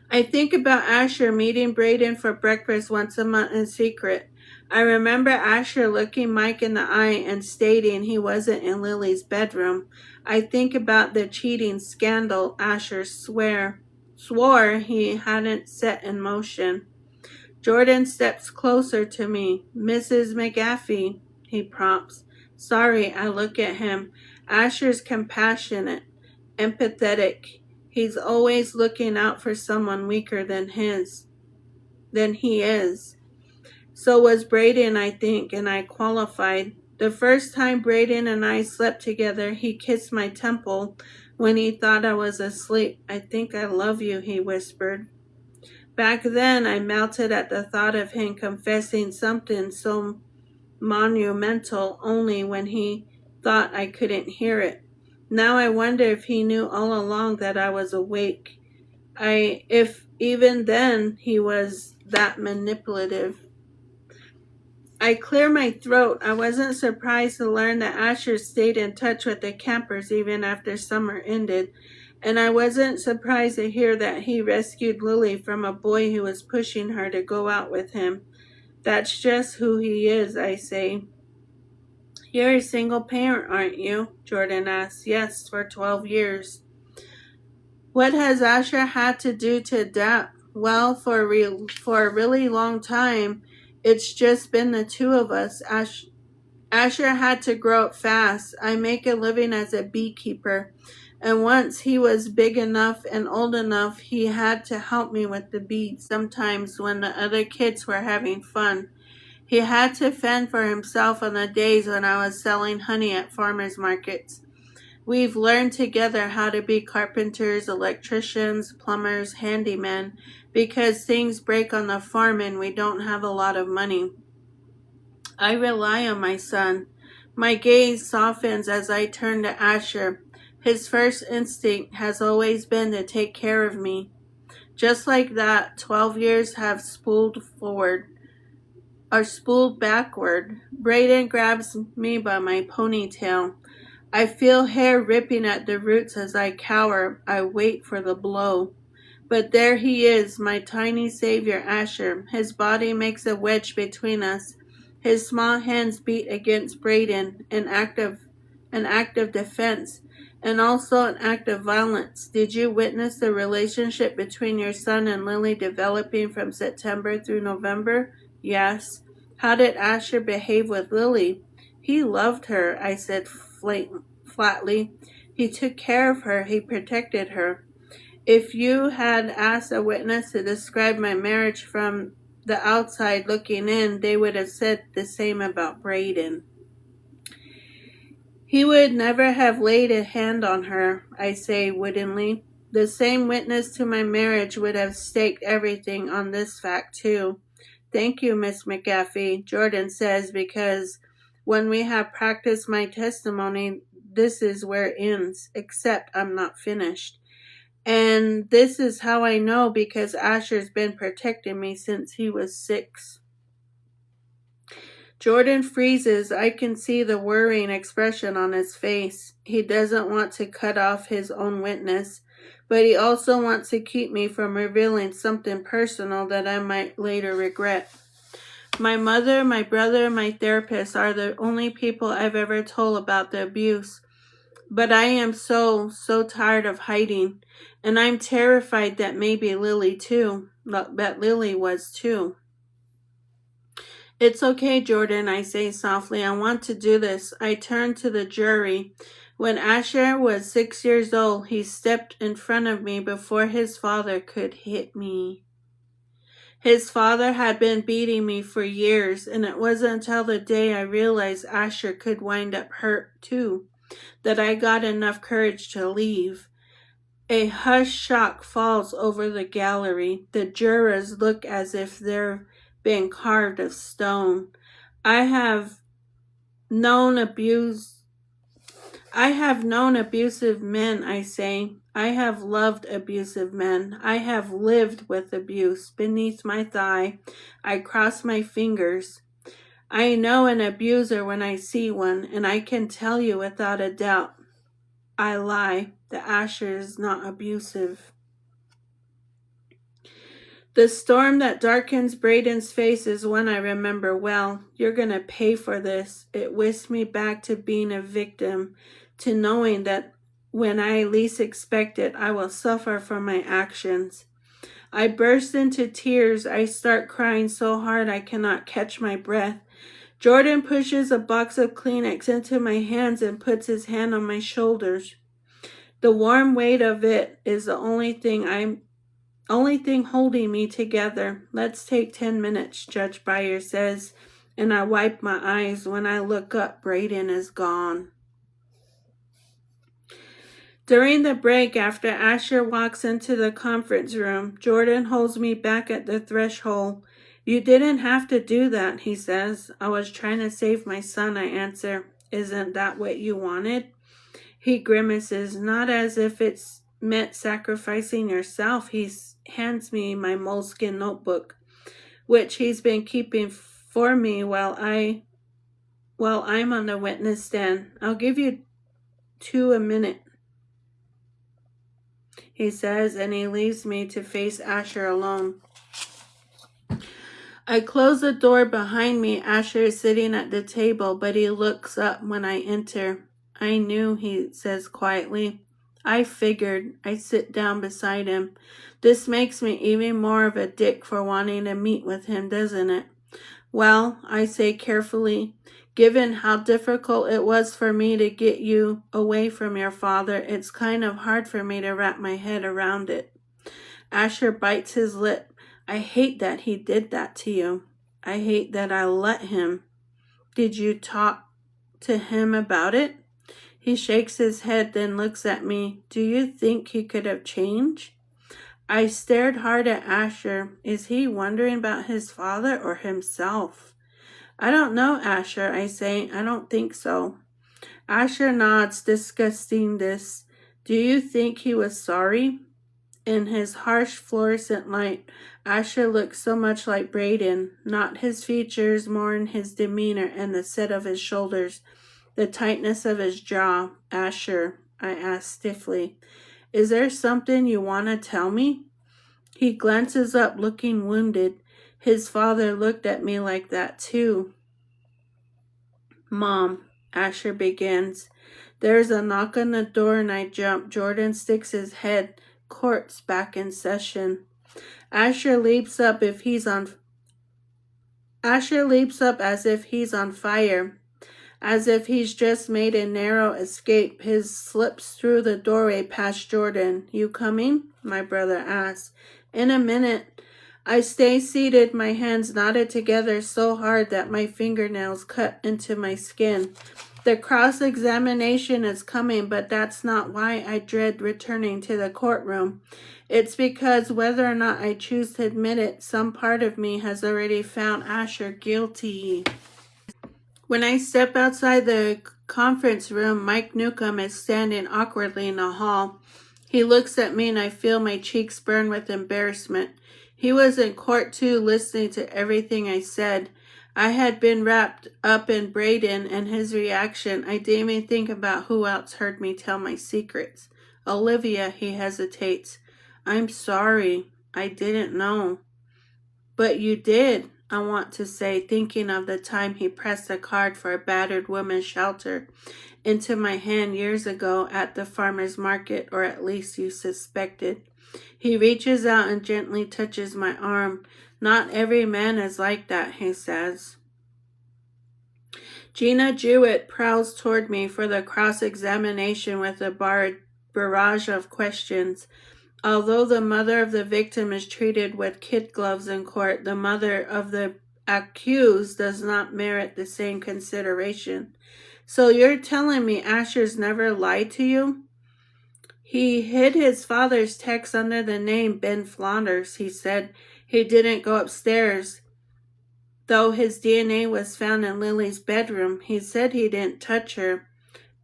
I think about Asher meeting Braden for breakfast once a month in secret. I remember Asher looking Mike in the eye and stating he wasn't in Lily's bedroom. I think about the cheating scandal Asher swore he hadn't set in motion. Jordan steps closer to me. Mrs. McGaffey, he prompts. Sorry, I look at him. Asher's compassionate, empathetic. He's always looking out for someone weaker than he is. So was Braden, I think, and I qualified. The first time Braden and I slept together, he kissed my temple when he thought I was asleep. I think I love you, he whispered. Back then, I melted at the thought of him confessing something so monumental only when he thought I couldn't hear it. Now I wonder if he knew all along that I was awake. If even then he was that manipulative. I clear my throat. I wasn't surprised to learn that Asher stayed in touch with the campers even after summer ended. And I wasn't surprised to hear that he rescued Lily from a boy who was pushing her to go out with him. That's just who he is, I say. You're a single parent, aren't you? Jordan asks. Yes, for 12 years. What has Asher had to do to adapt? Well, for a really long time, it's just been the two of us. Asher had to grow up fast. I make a living as a beekeeper. And once he was big enough and old enough, he had to help me with the bees sometimes when the other kids were having fun. He had to fend for himself on the days when I was selling honey at farmers markets. We've learned together how to be carpenters, electricians, plumbers, handymen, because things break on the farm and we don't have a lot of money. I rely on my son. My gaze softens as I turn to Asher. His first instinct has always been to take care of me. Just like that, 12 years have spooled backward. Braden grabs me by my ponytail. I feel hair ripping at the roots as I cower. I wait for the blow. But there he is, my tiny savior, Asher. His body makes a wedge between us. His small hands beat against Braden, an act of defense, and also an act of violence. Did you witness the relationship between your son and Lily developing from September through November? Yes. How did Asher behave with Lily? He loved her, I said flatly. He took care of her. He protected her. If you had asked a witness to describe my marriage from the outside looking in, they would have said the same about Braden. He would never have laid a hand on her, I say woodenly. The same witness to my marriage would have staked everything on this fact, too. Thank you, Miss McGaffey, Jordan says, because when we have practiced my testimony, this is where it ends, except I'm not finished. And this is how I know, because Asher's been protecting me since he was 6. Jordan freezes. I can see the worrying expression on his face. He doesn't want to cut off his own witness, but he also wants to keep me from revealing something personal that I might later regret. My mother, my brother, my therapist are the only people I've ever told about the abuse. But I am so tired of hiding, and I'm terrified that maybe Lily too. That Lily was too. It's okay, Jordan, I say softly. I want to do this. I turn to the jury. When Asher was 6 years old, he stepped in front of me before his father could hit me. His father had been beating me for years, and it wasn't until the day I realized Asher could wind up hurt too that I got enough courage to leave. A hushed shock falls over the gallery. The jurors look as if they're been carved of stone. I have known abusive men, I say. I have loved abusive men. I have lived with abuse. Beneath my thigh, I cross my fingers. I know an abuser when I see one, and I can tell you without a doubt. I lie. The Asher is not abusive. The storm that darkens Braden's face is one I remember well. You're going to pay for this. It whisked me back to being a victim, to knowing that when I least expect it, I will suffer for my actions. I burst into tears. I start crying so hard I cannot catch my breath. Jordan pushes a box of Kleenex into my hands and puts his hand on my shoulders. The warm weight of it is the only thing holding me together. Let's take 10 minutes, Judge Breyer says, and I wipe my eyes. When I look up, Braden is gone. During the break, after Asher walks into the conference room, Jordan holds me back at the threshold. You didn't have to do that, he says. I was trying to save my son, I answer. Isn't that what you wanted? He grimaces, not as if it's meant sacrificing yourself. He hands me my moleskin notebook, which he's been keeping for me while I'm on the witness stand. I'll give you 2 a minute, he says, and he leaves me to face Asher alone. I close the door behind me. Asher is sitting at the table, but he looks up when I enter. I knew, he says quietly. I figured. I sit down beside him. This makes me even more of a dick for wanting to meet with him, doesn't it? Well, I say carefully, given how difficult it was for me to get you away from your father, it's kind of hard for me to wrap my head around it. Asher bites his lip. I hate that he did that to you. I hate that I let him. Did you talk to him about it? He shakes his head, then looks at me. Do you think he could have changed? I stared hard at Asher. Is he wondering about his father or himself? I don't know, Asher, I say. I don't think so. Asher nods, disgusting this. Do you think he was sorry? In his harsh fluorescent light, Asher looks so much like Braden, not his features, more in his demeanor and the set of his shoulders, the tightness of his jaw. Asher, I ask stiffly, is there something you want to tell me? He glances up, looking wounded. His father looked at me like that too. Mom, Asher begins. There's a knock on the door and I jump. Jordan sticks his head. Court's back in session. Asher leaps up as if he's on fire, as if he's just made a narrow escape. His slips through the doorway past Jordan. You coming? My brother asks. In a minute. I stay seated, my hands knotted together so hard that my fingernails cut into my skin. The cross-examination is coming, but that's not why I dread returning to the courtroom. It's because whether or not I choose to admit it, some part of me has already found Asher guilty. When I step outside the conference room, Mike Newcomb is standing awkwardly in the hall. He looks at me and I feel my cheeks burn with embarrassment. He was in court too, listening to everything I said. I had been wrapped up in Braden and his reaction. I didn't even think about who else heard me tell my secrets. Olivia, he hesitates. I'm sorry. I didn't know. But you did, I want to say, thinking of the time he pressed a card for a battered women's shelter into my hand years ago at the farmer's market, or at least you suspected. He reaches out and gently touches my arm. Not every man is like that, he says. Gina Jewett prowls toward me for the cross-examination with a barrage of questions. Although the mother of the victim is treated with kid gloves in court, the mother of the accused does not merit the same consideration. So you're telling me Asher's never lied to you? He hid his father's text under the name Ben Flanders, he said. He didn't go upstairs, though his DNA was found in Lily's bedroom. He said he didn't touch her,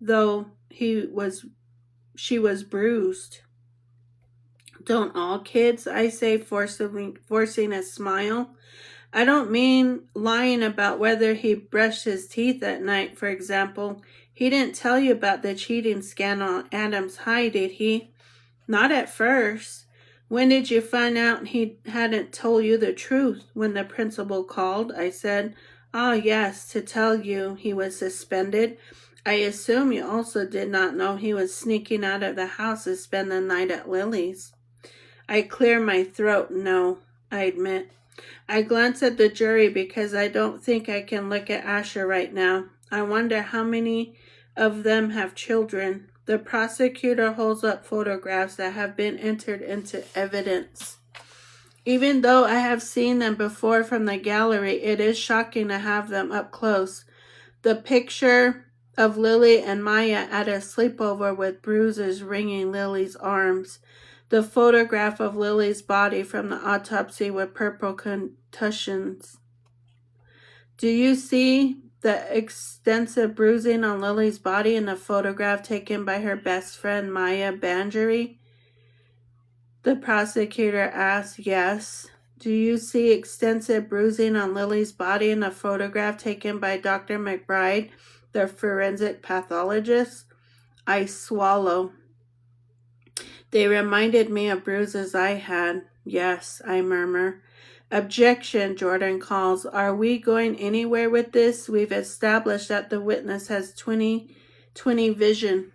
though she was bruised. Don't all kids? I say, forcing a smile. I don't mean lying about whether he brushed his teeth at night, for example. He didn't tell you about the cheating scandal at Adams High, did he? Not at first. When did you find out he hadn't told you the truth? When the principal called, I said. Ah, yes, to tell you he was suspended. I assume you also did not know he was sneaking out of the house to spend the night at Lily's. I clear my throat. No, I admit. I glance at the jury because I don't think I can look at Asher right now. I wonder how many of them have children. The prosecutor holds up photographs that have been entered into evidence. Even though I have seen them before from the gallery, it is shocking to have them up close. The picture of Lily and Maya at a sleepover with bruises ringing Lily's arms. The photograph of Lily's body from the autopsy with purple contusions. Do you see the extensive bruising on Lily's body in the photograph taken by her best friend Maya Bangery? The prosecutor asked. Yes. Do you see extensive bruising on Lily's body in the photograph taken by Dr. McBride, the forensic pathologist? I swallow. They reminded me of bruises I had. Yes, I murmur. Objection, Jordan calls. Are we going anywhere with this? We've established that the witness has 20/20 vision.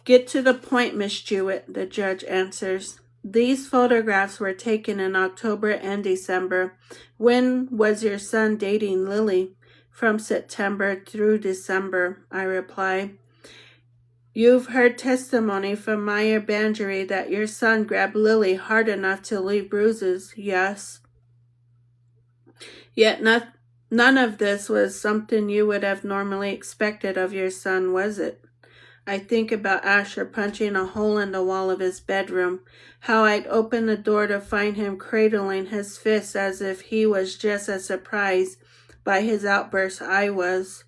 Get to the point, Miss Jewett, the judge answers. These photographs were taken in October and December. When was your son dating Lily? From September through December, I reply. You've heard testimony from Maya Bangery that your son grabbed Lily hard enough to leave bruises. Yes. Yet none of this was something you would have normally expected of your son, was it? I think about Asher punching a hole in the wall of his bedroom, how I'd open the door to find him cradling his fists as if he was just as surprised by his outburst I was.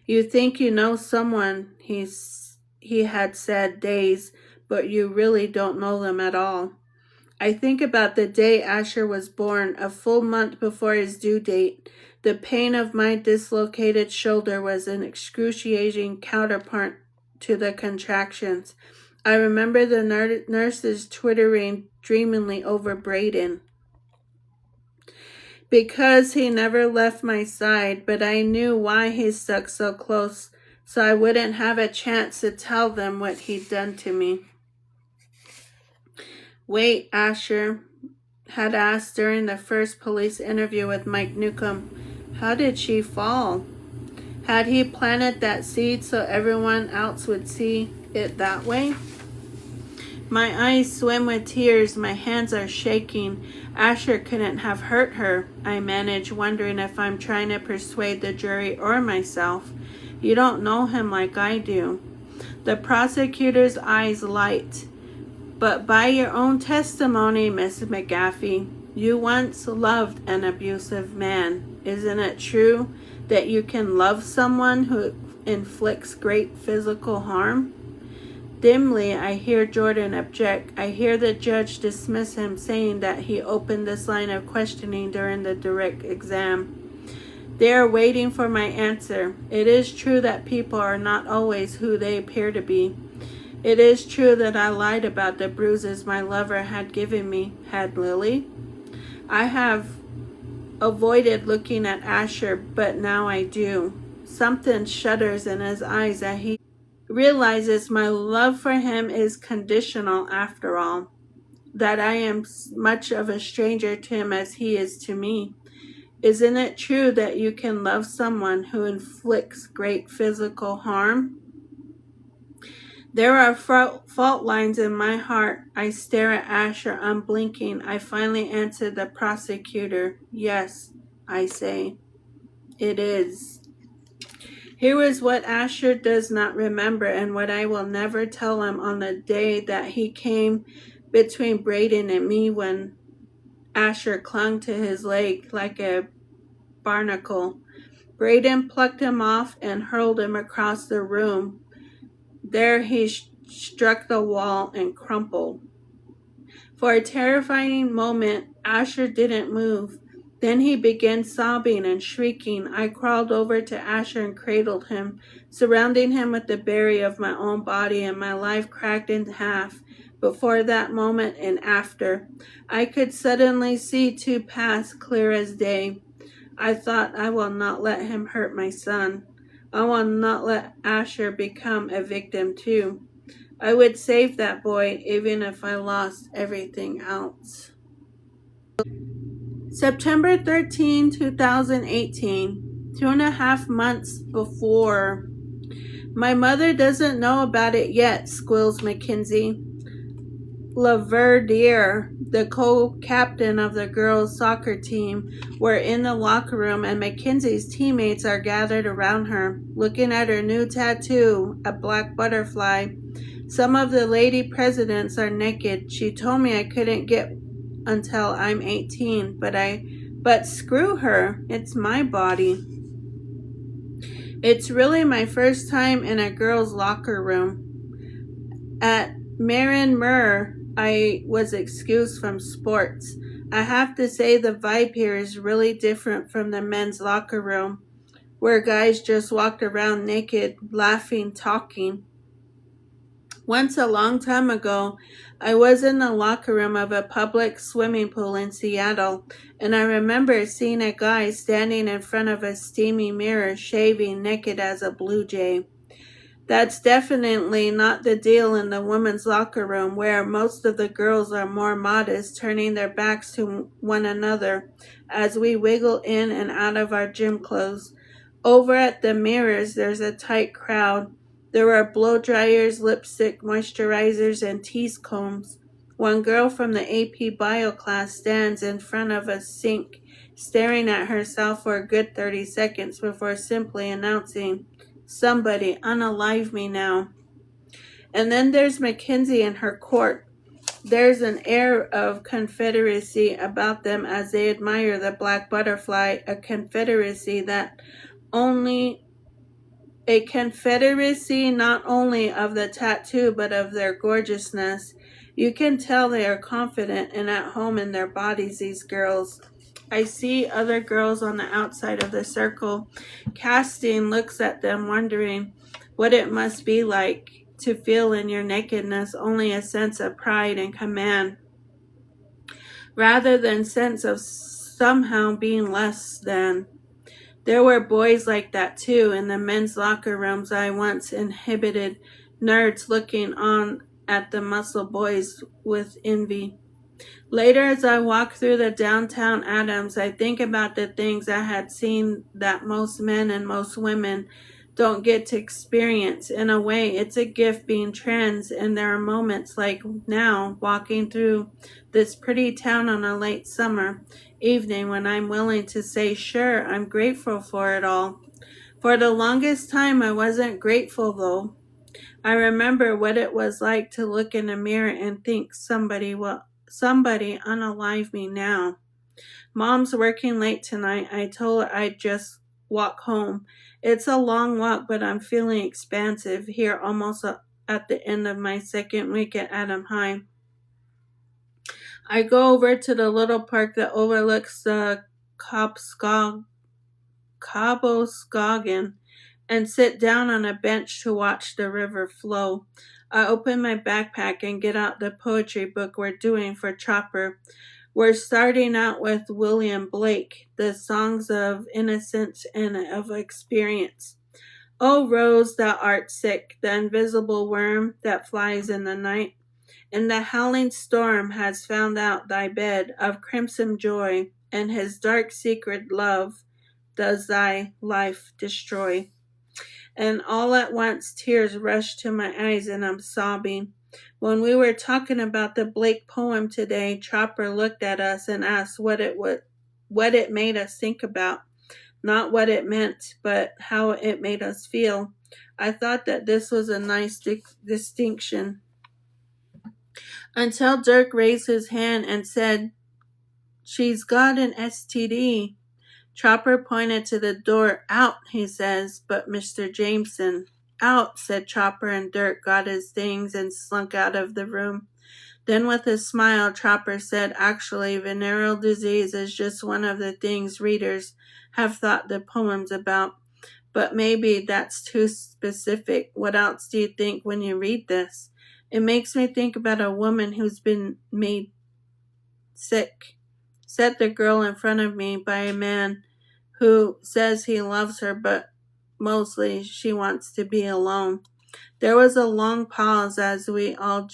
You think you know someone, he had said days, but you really don't know them at all. I think about the day Asher was born, a full month before his due date. The pain of my dislocated shoulder was an excruciating counterpart to the contractions. I remember the nurses twittering dreamily over Braden. Because he never left my side, but I knew why he stuck so close, so I wouldn't have a chance to tell them what he'd done to me. Wait, Asher had asked during the first police interview with Mike Newcomb. How did she fall? Had he planted that seed so everyone else would see it that way? My eyes swim with tears, my hands are shaking. Asher couldn't have hurt her, I manage, wondering if I'm trying to persuade the jury or myself. You don't know him like I do. The prosecutor's eyes light. But by your own testimony, Miss McGaffey, you once loved an abusive man. Isn't it true that you can love someone who inflicts great physical harm? Dimly, I hear Jordan object. I hear the judge dismiss him, saying that he opened this line of questioning during the direct exam. They are waiting for my answer. It is true that people are not always who they appear to be. It is true that I lied about the bruises my lover had given me, had Lily. I have avoided looking at Asher, but now I do. Something shudders in his eyes as he realizes my love for him is conditional after all, that I am much of a stranger to him as he is to me. Isn't it true that you can love someone who inflicts great physical harm? There are fault lines in my heart. I stare at Asher unblinking. I finally answer the prosecutor. Yes, I say. It is. Here is what Asher does not remember and what I will never tell him on the day that he came between Braden and me when Asher clung to his leg like a barnacle. Braden plucked him off and hurled him across the room. There he struck the wall and crumpled. For a terrifying moment, Asher didn't move. Then he began sobbing and shrieking. I crawled over to Asher and cradled him, surrounding him with the barrier of my own body, and my life cracked in half. Before that moment and after, I could suddenly see two paths clear as day. I thought, I will not let him hurt my son. I will not let Asher become a victim too. I would save that boy even if I lost everything else. September 13, 2018, 2.5 months before. My mother doesn't know about it yet, squeals Mackenzie. Laverdiere, the co-captain of the girls' soccer team, were in the locker room, and Mackenzie's teammates are gathered around her, looking at her new tattoo, a black butterfly. Some of the lady presidents are naked. She told me I couldn't get until I'm 18, but screw her, it's my body. It's really my first time in a girls' locker room. At Marin Murr, I was excused from sports. I have to say the vibe here is really different from the men's locker room, where guys just walked around naked, laughing, talking. Once a long time ago, I was in the locker room of a public swimming pool in Seattle, and I remember seeing a guy standing in front of a steamy mirror, shaving, naked as a blue jay. That's definitely not the deal in the women's locker room, where most of the girls are more modest, turning their backs to one another as we wiggle in and out of our gym clothes. Over at the mirrors, there's a tight crowd. There are blow dryers, lipstick, moisturizers, and tease combs. One girl from the AP Bio class stands in front of a sink, staring at herself for a good 30 seconds before simply announcing, "Somebody unalive me now." And then there's Mackenzie and her court. There's an air of confederacy about them as they admire the black butterfly, a confederacy not only of the tattoo but of their gorgeousness. You can tell they are confident and at home in their bodies, these girls. I see other girls on the outside of the circle. Casting looks at them, wondering what it must be like to feel in your nakedness only a sense of pride and command, rather than sense of somehow being less than. There were boys like that too in the men's locker rooms I once inhibited, nerds looking on at the muscle boys with envy. Later, as I walk through the downtown Adams, I think about the things I had seen that most men and most women don't get to experience. In a way, it's a gift being trans, and there are moments like now, walking through this pretty town on a late summer evening, when I'm willing to say, sure, I'm grateful for it all. For the longest time, I wasn't grateful though. I remember what it was like to look in a mirror and think somebody unalive me now. Mom's working late tonight. I told her I'd just walk home. It's a long walk, but I'm feeling expansive here almost at the end of my second week at Adam High. I go over to the little park that overlooks the Coboscogan and sit down on a bench to watch the river flow. I open my backpack and get out the poetry book we're doing for Chopper. We're starting out with William Blake, the songs of innocence and of experience. O rose, thou art sick, the invisible worm that flies in the night, and the howling storm has found out thy bed of crimson joy, and his dark secret love does thy life destroy. And all at once tears rush to my eyes and I'm sobbing. When we were talking about the Blake poem today, Chopper looked at us and asked what it made us think about. Not what it meant, but how it made us feel. I thought that this was a nice distinction. Until Dirk raised his hand and said, she's got an STD. Chopper pointed to the door. Out, he says, but Mr. Jameson. Out, said Chopper, and Dirk got his things and slunk out of the room. Then with a smile, Chopper said, actually, venereal disease is just one of the things readers have thought the poem's about. But maybe that's too specific. What else do you think when you read this? It makes me think about a woman who's been made sick, said the girl in front of me, by a man who says he loves her, but mostly she wants to be alone. There was a long pause as we all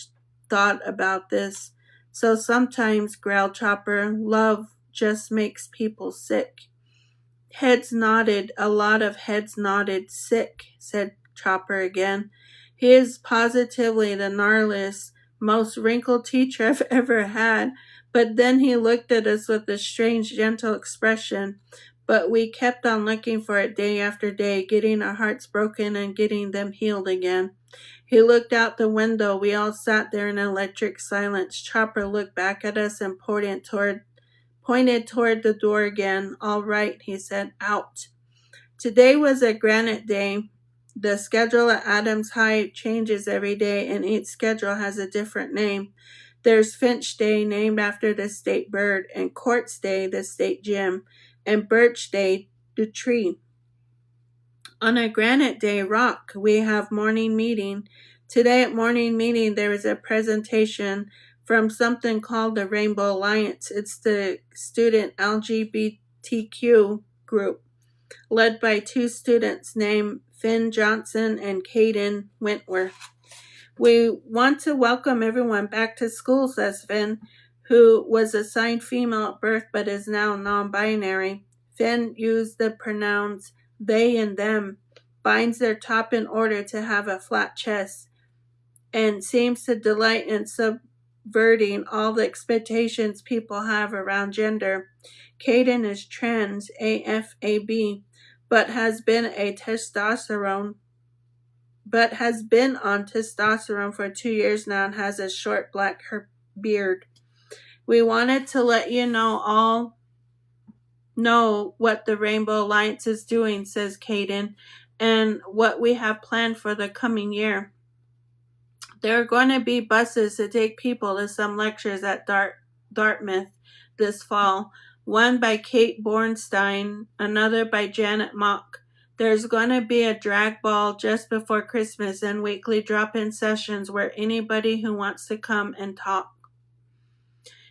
thought about this. So sometimes, growled Chopper, love just makes people sick. Heads nodded, a lot of heads nodded. Sick, said Chopper again. He is positively the gnarliest, most wrinkled teacher I've ever had. But then he looked at us with a strange, gentle expression. But we kept on looking for it day after day, getting our hearts broken and getting them healed again. He looked out the window. We all sat there in electric silence. Chopper looked back at us and pointed toward the door again. All right, he said, out. Today was a granite day. The schedule at Adams High changes every day, and each schedule has a different name. There's Finch Day, named after the state bird, and Quartz Day, the state gym, and Birch Day, the tree. On a granite day, rock, we have morning meeting. Today at morning meeting, there is a presentation from something called the Rainbow Alliance. It's the student LGBTQ group, led by two students named Finn Johnson and Caden Wentworth. We want to welcome everyone back to school, says Finn, who was assigned female at birth but is now non-binary. Finn used the pronouns they and them, binds their top in order to have a flat chest, and seems to delight in subverting all the expectations people have around gender. Caden is trans, AFAB, but has been on testosterone for 2 years now and has a short black beard. We wanted to let you all know what the Rainbow Alliance is doing, says Caden, and what we have planned for the coming year. There are going to be buses to take people to some lectures at Dartmouth this fall, one by Kate Bornstein, another by Janet Mock. There's going to be a drag ball just before Christmas and weekly drop-in sessions where anybody who wants to come and talk.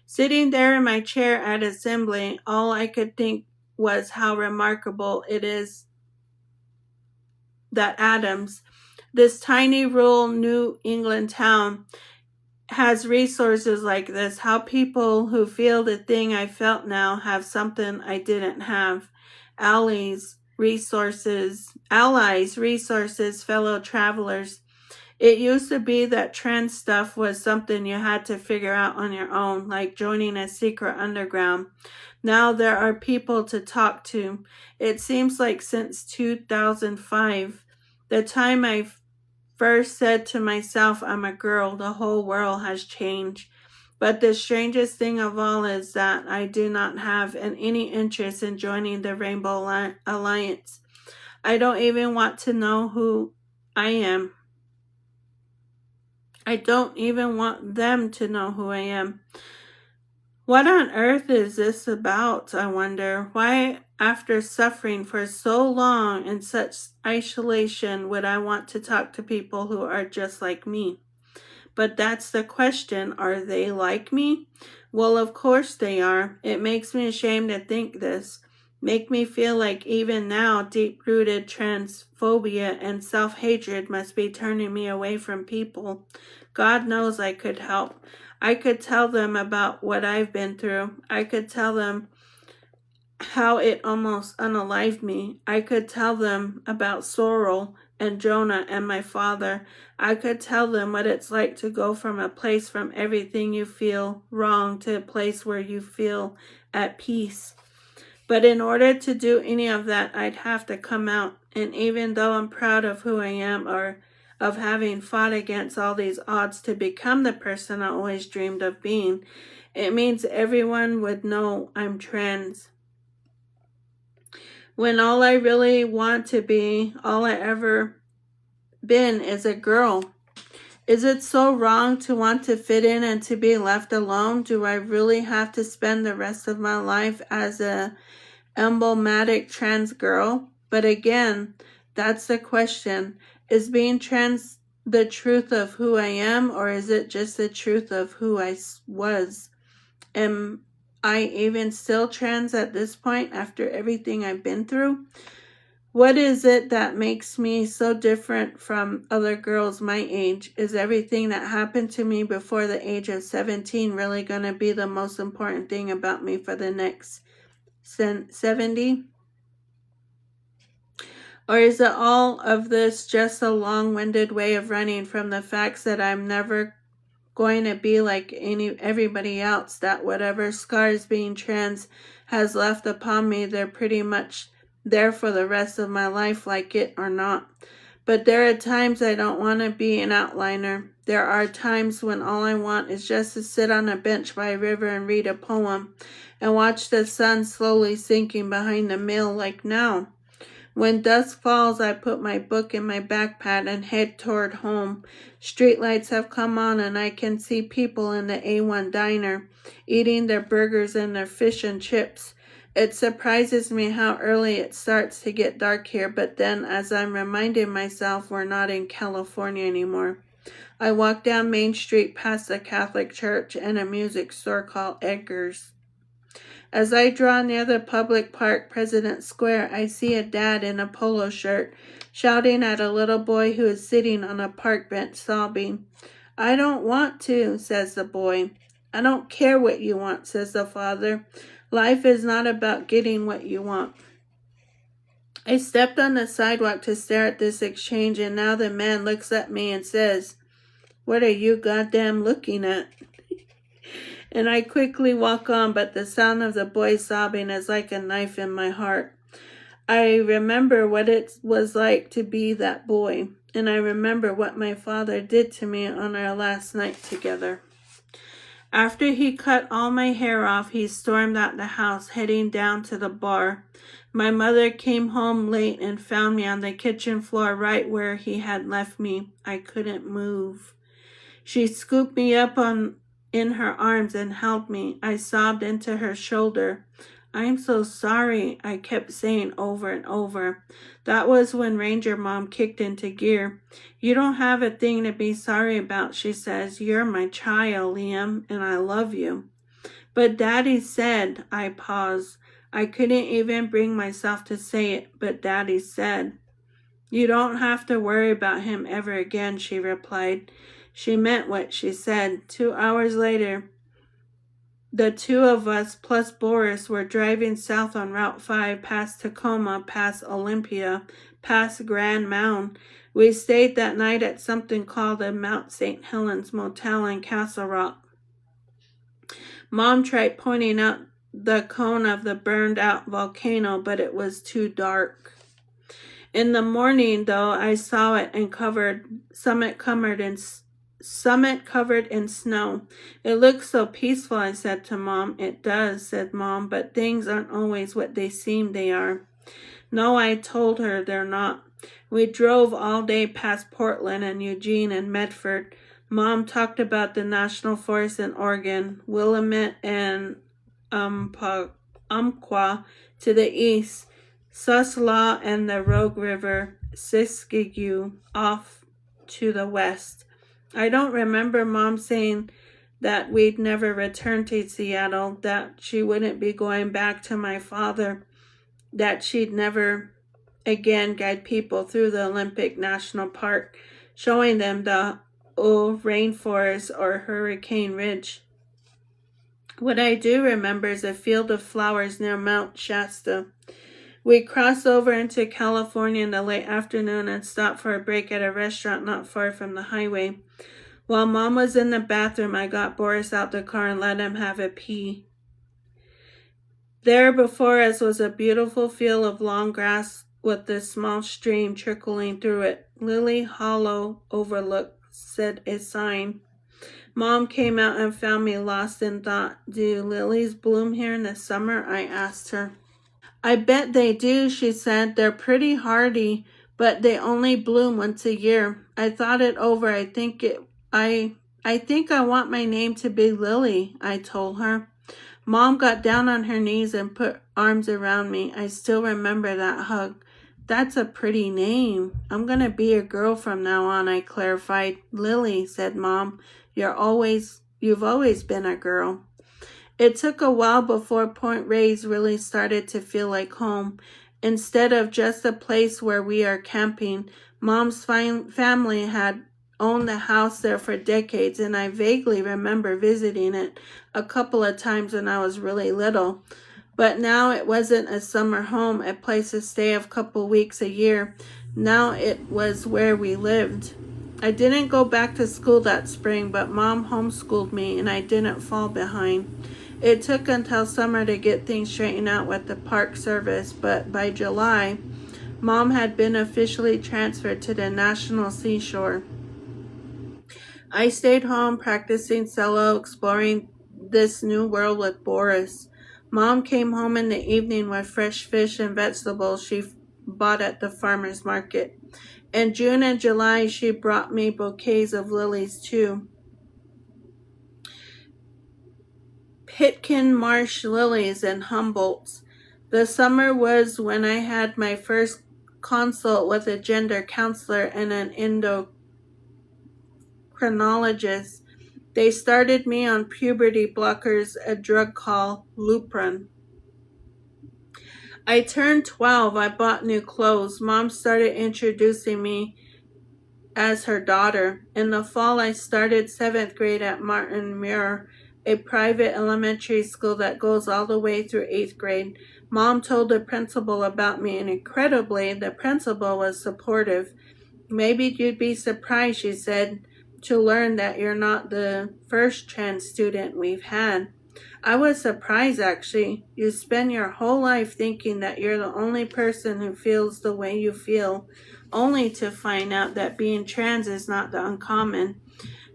Sitting there in my chair at assembly, all I could think was how remarkable it is that Adams, this tiny rural New England town, has resources like this, how people who feel the thing I felt now have something I didn't have. Alleys, allies, resources, fellow travelers. It used to be that trans stuff was something you had to figure out on your own, like joining a secret underground. Now there are people to talk to. It seems like since 2005, the time I first said to myself, I'm a girl, the whole world has changed. But the strangest thing of all is that I do not have any interest in joining the Rainbow Alliance. I don't even want to know who I am. I don't even want them to know who I am. What on earth is this about, I wonder? Why, after suffering for so long in such isolation, would I want to talk to people who are just like me? But that's the question. Are they like me? Well, of course they are. It makes me ashamed to think this. Make me feel like even now deep-rooted transphobia and self-hatred must be turning me away from people. God knows I could help. I could tell them about what I've been through. I could tell them how it almost unalived me. I could tell them about Sorrel and Jonah and my father. I could tell them what it's like to go from a place from everything you feel wrong to a place where you feel at peace. But in order to do any of that, I'd have to come out. And even though I'm proud of who I am or of having fought against all these odds to become the person I always dreamed of being, it means everyone would know I'm trans. When all I really want to be, all I ever been, is a girl. Is it so wrong to want to fit in and to be left alone? Do I really have to spend the rest of my life as a emblematic trans girl? But again, that's the question. Is being trans the truth of who I am, or is it just the truth of who I was? Am I even still trans at this point after everything I've been through? What is it that makes me so different from other girls my age? Is everything that happened to me before the age of 17 really going to be the most important thing about me for the next 70? Or is it all of this just a long-winded way of running from the facts that I'm never going to be like everybody else, that whatever scars being trans has left upon me, they're pretty much there for the rest of my life, like it or not? But there are times I don't want to be an outliner. There are times when all I want is just to sit on a bench by a river and read a poem and watch the sun slowly sinking behind the mill, like now. When dusk falls, I put my book in my backpack and head toward home. Streetlights have come on and I can see people in the A1 diner eating their burgers and their fish and chips. It surprises me how early it starts to get dark here, but then as I'm reminding myself we're not in California anymore. I walk down Main Street past the Catholic church and a music store called Edgar's. As I draw near the public park, President Square, I see a dad in a polo shirt shouting at a little boy who is sitting on a park bench sobbing. I don't want to, says the boy. I don't care what you want, says the father. Life is not about getting what you want. I stepped on the sidewalk to stare at this exchange, and now the man looks at me and says, "What are you goddamn looking at?" And I quickly walk on, but the sound of the boy sobbing is like a knife in my heart. I remember what it was like to be that boy, and I remember what my father did to me on our last night together. After he cut all my hair off, he stormed out the house, heading down to the bar. My mother came home late and found me on the kitchen floor right where he had left me. I couldn't move. She scooped me up in her arms and held me. I sobbed into her shoulder. "I'm so sorry," I kept saying over and over. That was when Ranger Mom kicked into gear. "You don't have a thing to be sorry about," she says. "You're my child, Liam, and I love you." "But Daddy said," I paused. I couldn't even bring myself to say it, but Daddy said. "You don't have to worry about him ever again," she replied. She meant what she said. 2 hours later, The two of us plus Boris were driving south on Route 5 past Tacoma, past Olympia, past Grand Mound. We stayed that night at something called the Mount St. Helens Motel in Castle Rock. Mom tried pointing out the cone of the burned out volcano, but it was too dark. In the morning, though, I saw it and summit covered in snow. It looks so peaceful, I said to Mom. It does, said Mom, but things aren't always what they seem they are. No, I told her they're not. We drove all day past Portland and Eugene and Medford. Mom talked about the National Forest in Oregon, Willamette and Umpqua to the east, Suslaw and the Rogue River, Siskiyou off to the west. I don't remember Mom saying that we'd never return to Seattle, that she wouldn't be going back to my father, that she'd never again guide people through the Olympic National Park, showing them the rainforest or Hurricane Ridge. What I do remember is a field of flowers near Mount Shasta. We crossed over into California in the late afternoon and stopped for a break at a restaurant not far from the highway. While Mom was in the bathroom, I got Boris out the car and let him have a pee. There before us was a beautiful field of long grass with a small stream trickling through it. Lily Hollow Overlook, said a sign. Mom came out and found me lost in thought. Do lilies bloom here in the summer? I asked her. I bet they do, she said. They're pretty hardy, but they only bloom once a year. I thought it over. I think I want my name to be Lily, I told her. Mom got down on her knees and put arms around me. I still remember that hug. That's a pretty name. I'm going to be a girl from now on, I clarified. Lily, said Mom, you've always been a girl. It took a while before Point Reyes really started to feel like home. Instead of just a place where we are camping, Mom's family had owned the house there for decades, and I vaguely remember visiting it a couple of times when I was really little. But now it wasn't a summer home, a place to stay a couple weeks a year. Now it was where we lived. I didn't go back to school that spring, but Mom homeschooled me and I didn't fall behind. It took until summer to get things straightened out with the Park Service, but by July, Mom had been officially transferred to the National Seashore. I stayed home practicing cello, exploring this new world with Boris. Mom came home in the evening with fresh fish and vegetables she bought at the farmer's market. In June and July, she brought me bouquets of lilies too. Pitkin marsh lilies and Humboldts. The summer was when I had my first consult with a gender counselor and an endocrinologist. They started me on puberty blockers, a drug called Lupron. I turned 12. I bought new clothes. Mom started introducing me as her daughter. In the fall, I started 7th grade at Martin Muir, a private elementary school that goes all the way through 8th grade. Mom told the principal about me, and incredibly, the principal was supportive. Maybe you'd be surprised, she said, to learn that you're not the first trans student we've had. I was surprised, actually. You spend your whole life thinking that you're the only person who feels the way you feel, only to find out that being trans is not the uncommon.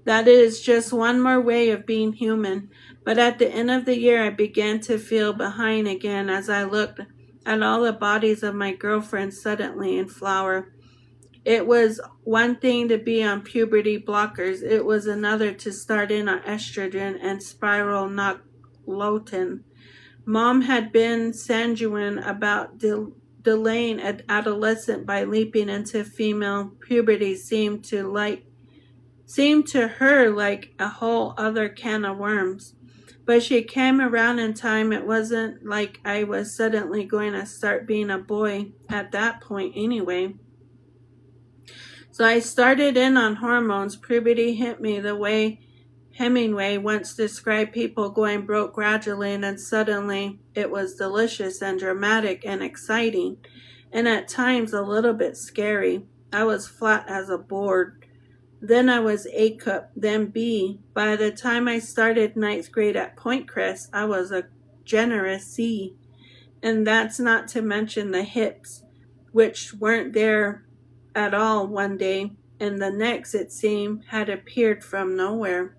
That it is just one more way of being human. But at the end of the year, I began to feel behind again as I looked at all the bodies of my girlfriends suddenly in flower. It was one thing to be on puberty blockers. It was another to start in on estrogen and spiral noclotin. Mom had been sanguine about delaying adolescence by leaping into female puberty seemed to her like a whole other can of worms. But she came around in time. It wasn't like I was suddenly going to start being a boy at that point anyway. So I started in on hormones. Puberty hit me the way Hemingway once described people going broke gradually and then suddenly. It was delicious and dramatic and exciting, and at times a little bit scary. I was flat as a board. Then I was A cup, then B. By the time I started ninth grade at Point Crest, I was a generous C. And that's not to mention the hips, which weren't there at all one day, and the next, it seemed, had appeared from nowhere.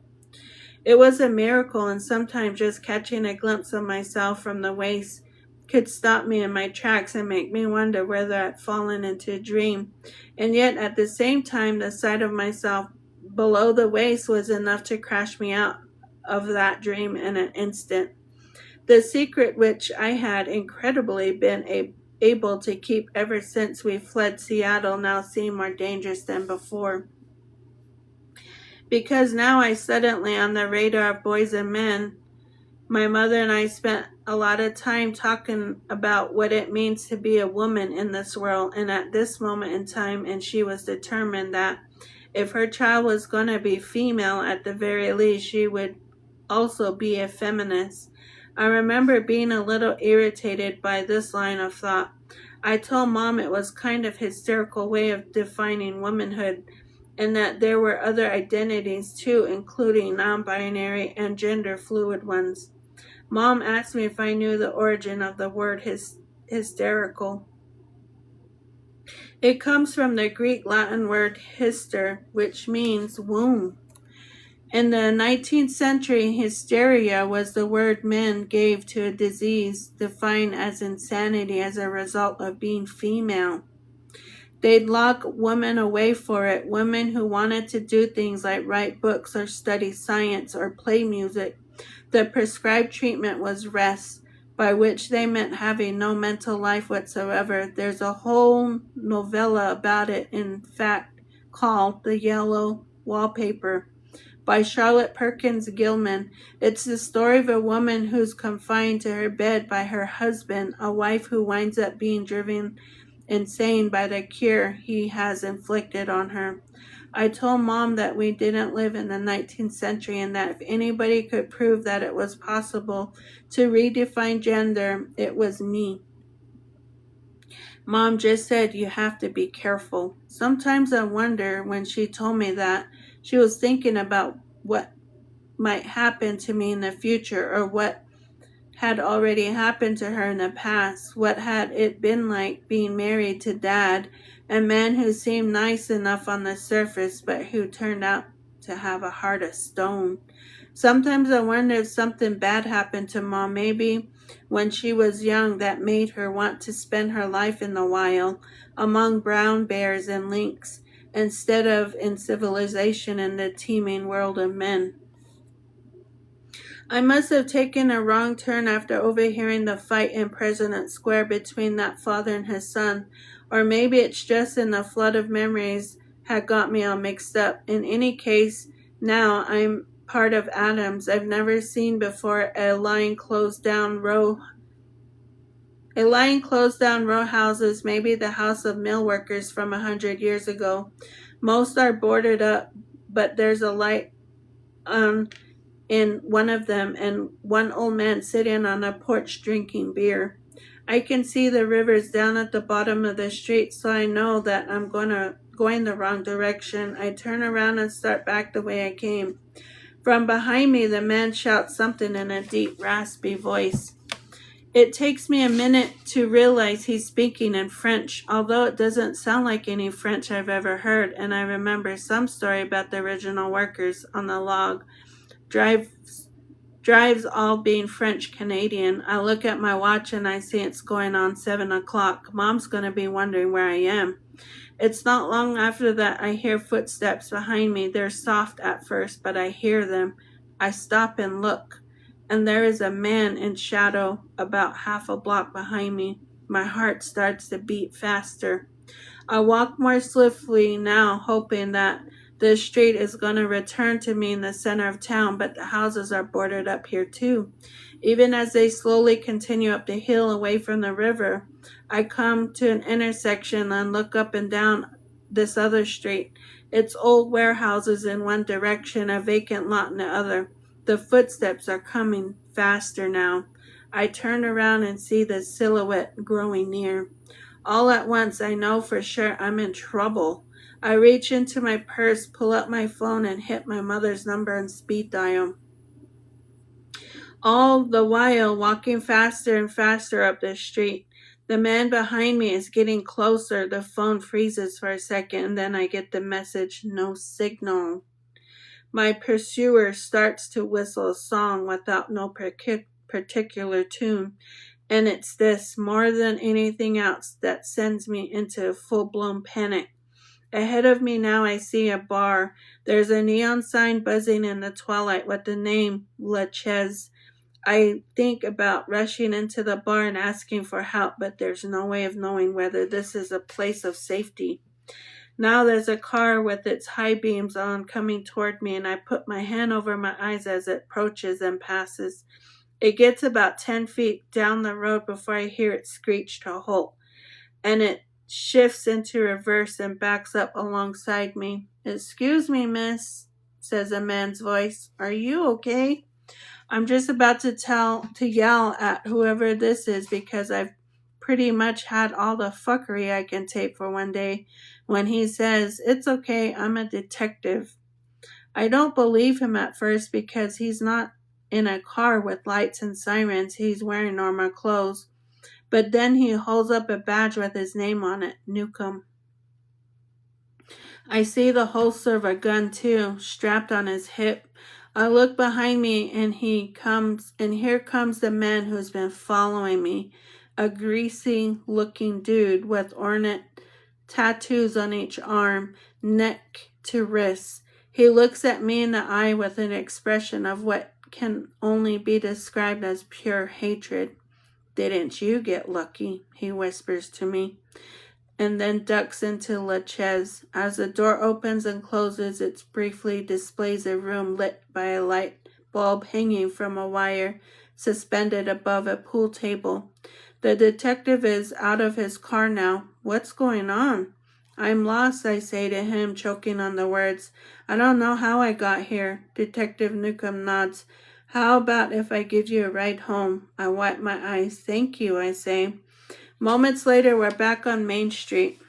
It was a miracle, and sometimes just catching a glimpse of myself from the waist could stop me in my tracks and make me wonder whether I'd fallen into a dream. And yet, at the same time, the sight of myself below the waist was enough to crash me out of that dream in an instant. The secret which I had incredibly been able to keep ever since we fled Seattle now seemed more dangerous than before. Because now I suddenly on the radar of boys and men, my mother and I spent a lot of time talking about what it means to be a woman in this world, and at this moment in time, and she was determined that if her child was going to be female, at the very least, she would also be a feminist. I remember being a little irritated by this line of thought. I told Mom it was kind of hysterical way of defining womanhood, and that there were other identities too, including non-binary and gender-fluid ones. Mom asked me if I knew the origin of the word hysterical. It comes from the Greek Latin word hyster, which means womb. In the 19th century, hysteria was the word men gave to a disease defined as insanity as a result of being female. They'd lock women away for it, women who wanted to do things like write books or study science or play music. The prescribed treatment was rest, by which they meant having no mental life whatsoever. There's a whole novella about it, in fact, called The Yellow Wallpaper, by Charlotte Perkins Gilman. It's the story of a woman who's confined to her bed by her husband, a wife who winds up being driven insane by the cure he has inflicted on her. I told Mom that we didn't live in the 19th century and that if anybody could prove that it was possible to redefine gender, it was me. Mom just said, "You have to be careful." Sometimes I wonder when she told me that, she was thinking about what might happen to me in the future, or what had already happened to her in the past. What had it been like being married to Dad, a man who seemed nice enough on the surface, but who turned out to have a heart of stone? Sometimes I wonder if something bad happened to Mom, maybe when she was young, that made her want to spend her life in the wild, among brown bears and lynx, instead of in civilization in the teeming world of men. I must have taken a wrong turn after overhearing the fight in President Square between that father and his son, or maybe it's just in the flood of memories had got me all mixed up. In any case, now I'm part of Adams. I've never seen before a line closed down row houses, maybe the house of mill workers from 100 years ago. Most are boarded up, but there's a light in one of them, and one old man sitting on a porch drinking beer. I can see the rivers down at the bottom of the street, so I know that I'm going the wrong direction. I turn around and start back the way I came. From behind me, the man shouts something in a deep, raspy voice. It takes me a minute to realize he's speaking in French, although it doesn't sound like any French I've ever heard, and I remember some story about the original workers on the log drives all being French Canadian. I look at my watch and I see it's going on 7 o'clock. Mom's going to be wondering where I am. It's not long after that I hear footsteps behind me. They're soft at first, but I hear them. I stop and look, and there is a man in shadow about half a block behind me. My heart starts to beat faster. I walk more swiftly now, hoping that the street is going to return to me in the center of town, but the houses are boarded up here too. Even as they slowly continue up the hill away from the river, I come to an intersection and look up and down this other street. It's old warehouses in one direction, a vacant lot in the other. The footsteps are coming faster now. I turn around and see the silhouette growing near. All at once, I know for sure I'm in trouble. I reach into my purse, pull up my phone, and hit my mother's number and speed dial. All the while, walking faster and faster up the street. The man behind me is getting closer. The phone freezes for a second, and then I get the message, no signal. My pursuer starts to whistle a song without no particular tune. And it's this, more than anything else, that sends me into a full-blown panic. Ahead of me now I see a bar. There's a neon sign buzzing in the twilight with the name La Ches. I think about rushing into the bar and asking for help, but there's no way of knowing whether this is a place of safety. Now there's a car with its high beams on coming toward me, and I put my hand over my eyes as it approaches and passes. It gets about 10 feet down the road before I hear it screech to a halt, and it shifts into reverse and backs up alongside me. "Excuse me, miss," says a man's voice. "Are you okay?" I'm just about to yell at whoever this is because I've pretty much had all the fuckery I can take for one day when he says, "It's okay, I'm a detective." I don't believe him at first because he's not in a car with lights and sirens. He's wearing normal clothes. But then he holds up a badge with his name on it, Newcomb. I see the holster of a gun too, strapped on his hip. I look behind me and here comes the man who's been following me. A greasy looking dude with ornate tattoos on each arm, neck to wrist. He looks at me in the eye with an expression of what can only be described as pure hatred. "Didn't you get lucky?" he whispers to me, and then ducks into La Ches. As the door opens and closes, it briefly displays a room lit by a light bulb hanging from a wire suspended above a pool table. The detective is out of his car now. "What's going on?" "I'm lost," I say to him, choking on the words. "I don't know how I got here." Detective Newcomb nods. "How about if I give you a ride home?" I wipe my eyes. "Thank you," I say. Moments later, we're back on Main Street.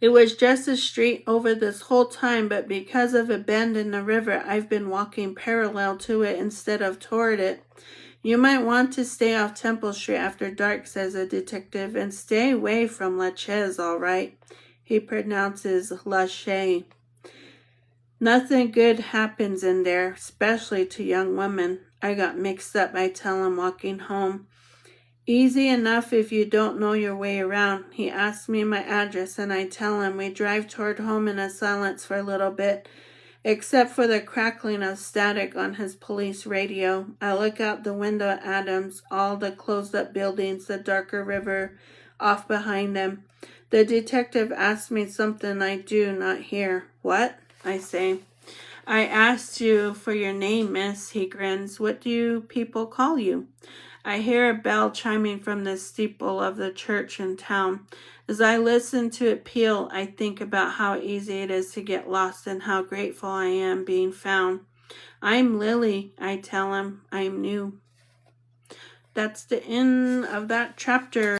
It was just a street over this whole time, but because of a bend in the river, I've been walking parallel to it instead of toward it. "You might want to stay off Temple Street after dark," says a detective, "and stay away from La Ches, all right." He pronounces La Ches. "Nothing good happens in there, especially to young women." I got mixed up, I tell him, walking home. "Easy enough if you don't know your way around." He asks me my address and I tell him. We drive toward home in a silence for a little bit, except for the crackling of static on his police radio. I look out the window at Adams, all the closed-up buildings, the darker river off behind them. The detective asks me something I do not hear. "What?" I say. "I asked you for your name, miss." He grins. "What do people call you?" I hear a bell chiming from the steeple of the church in town. As I listen to it peal, I think about how easy it is to get lost and how grateful I am being found. "I'm Lily," I tell him. "I'm new." That's the end of that chapter.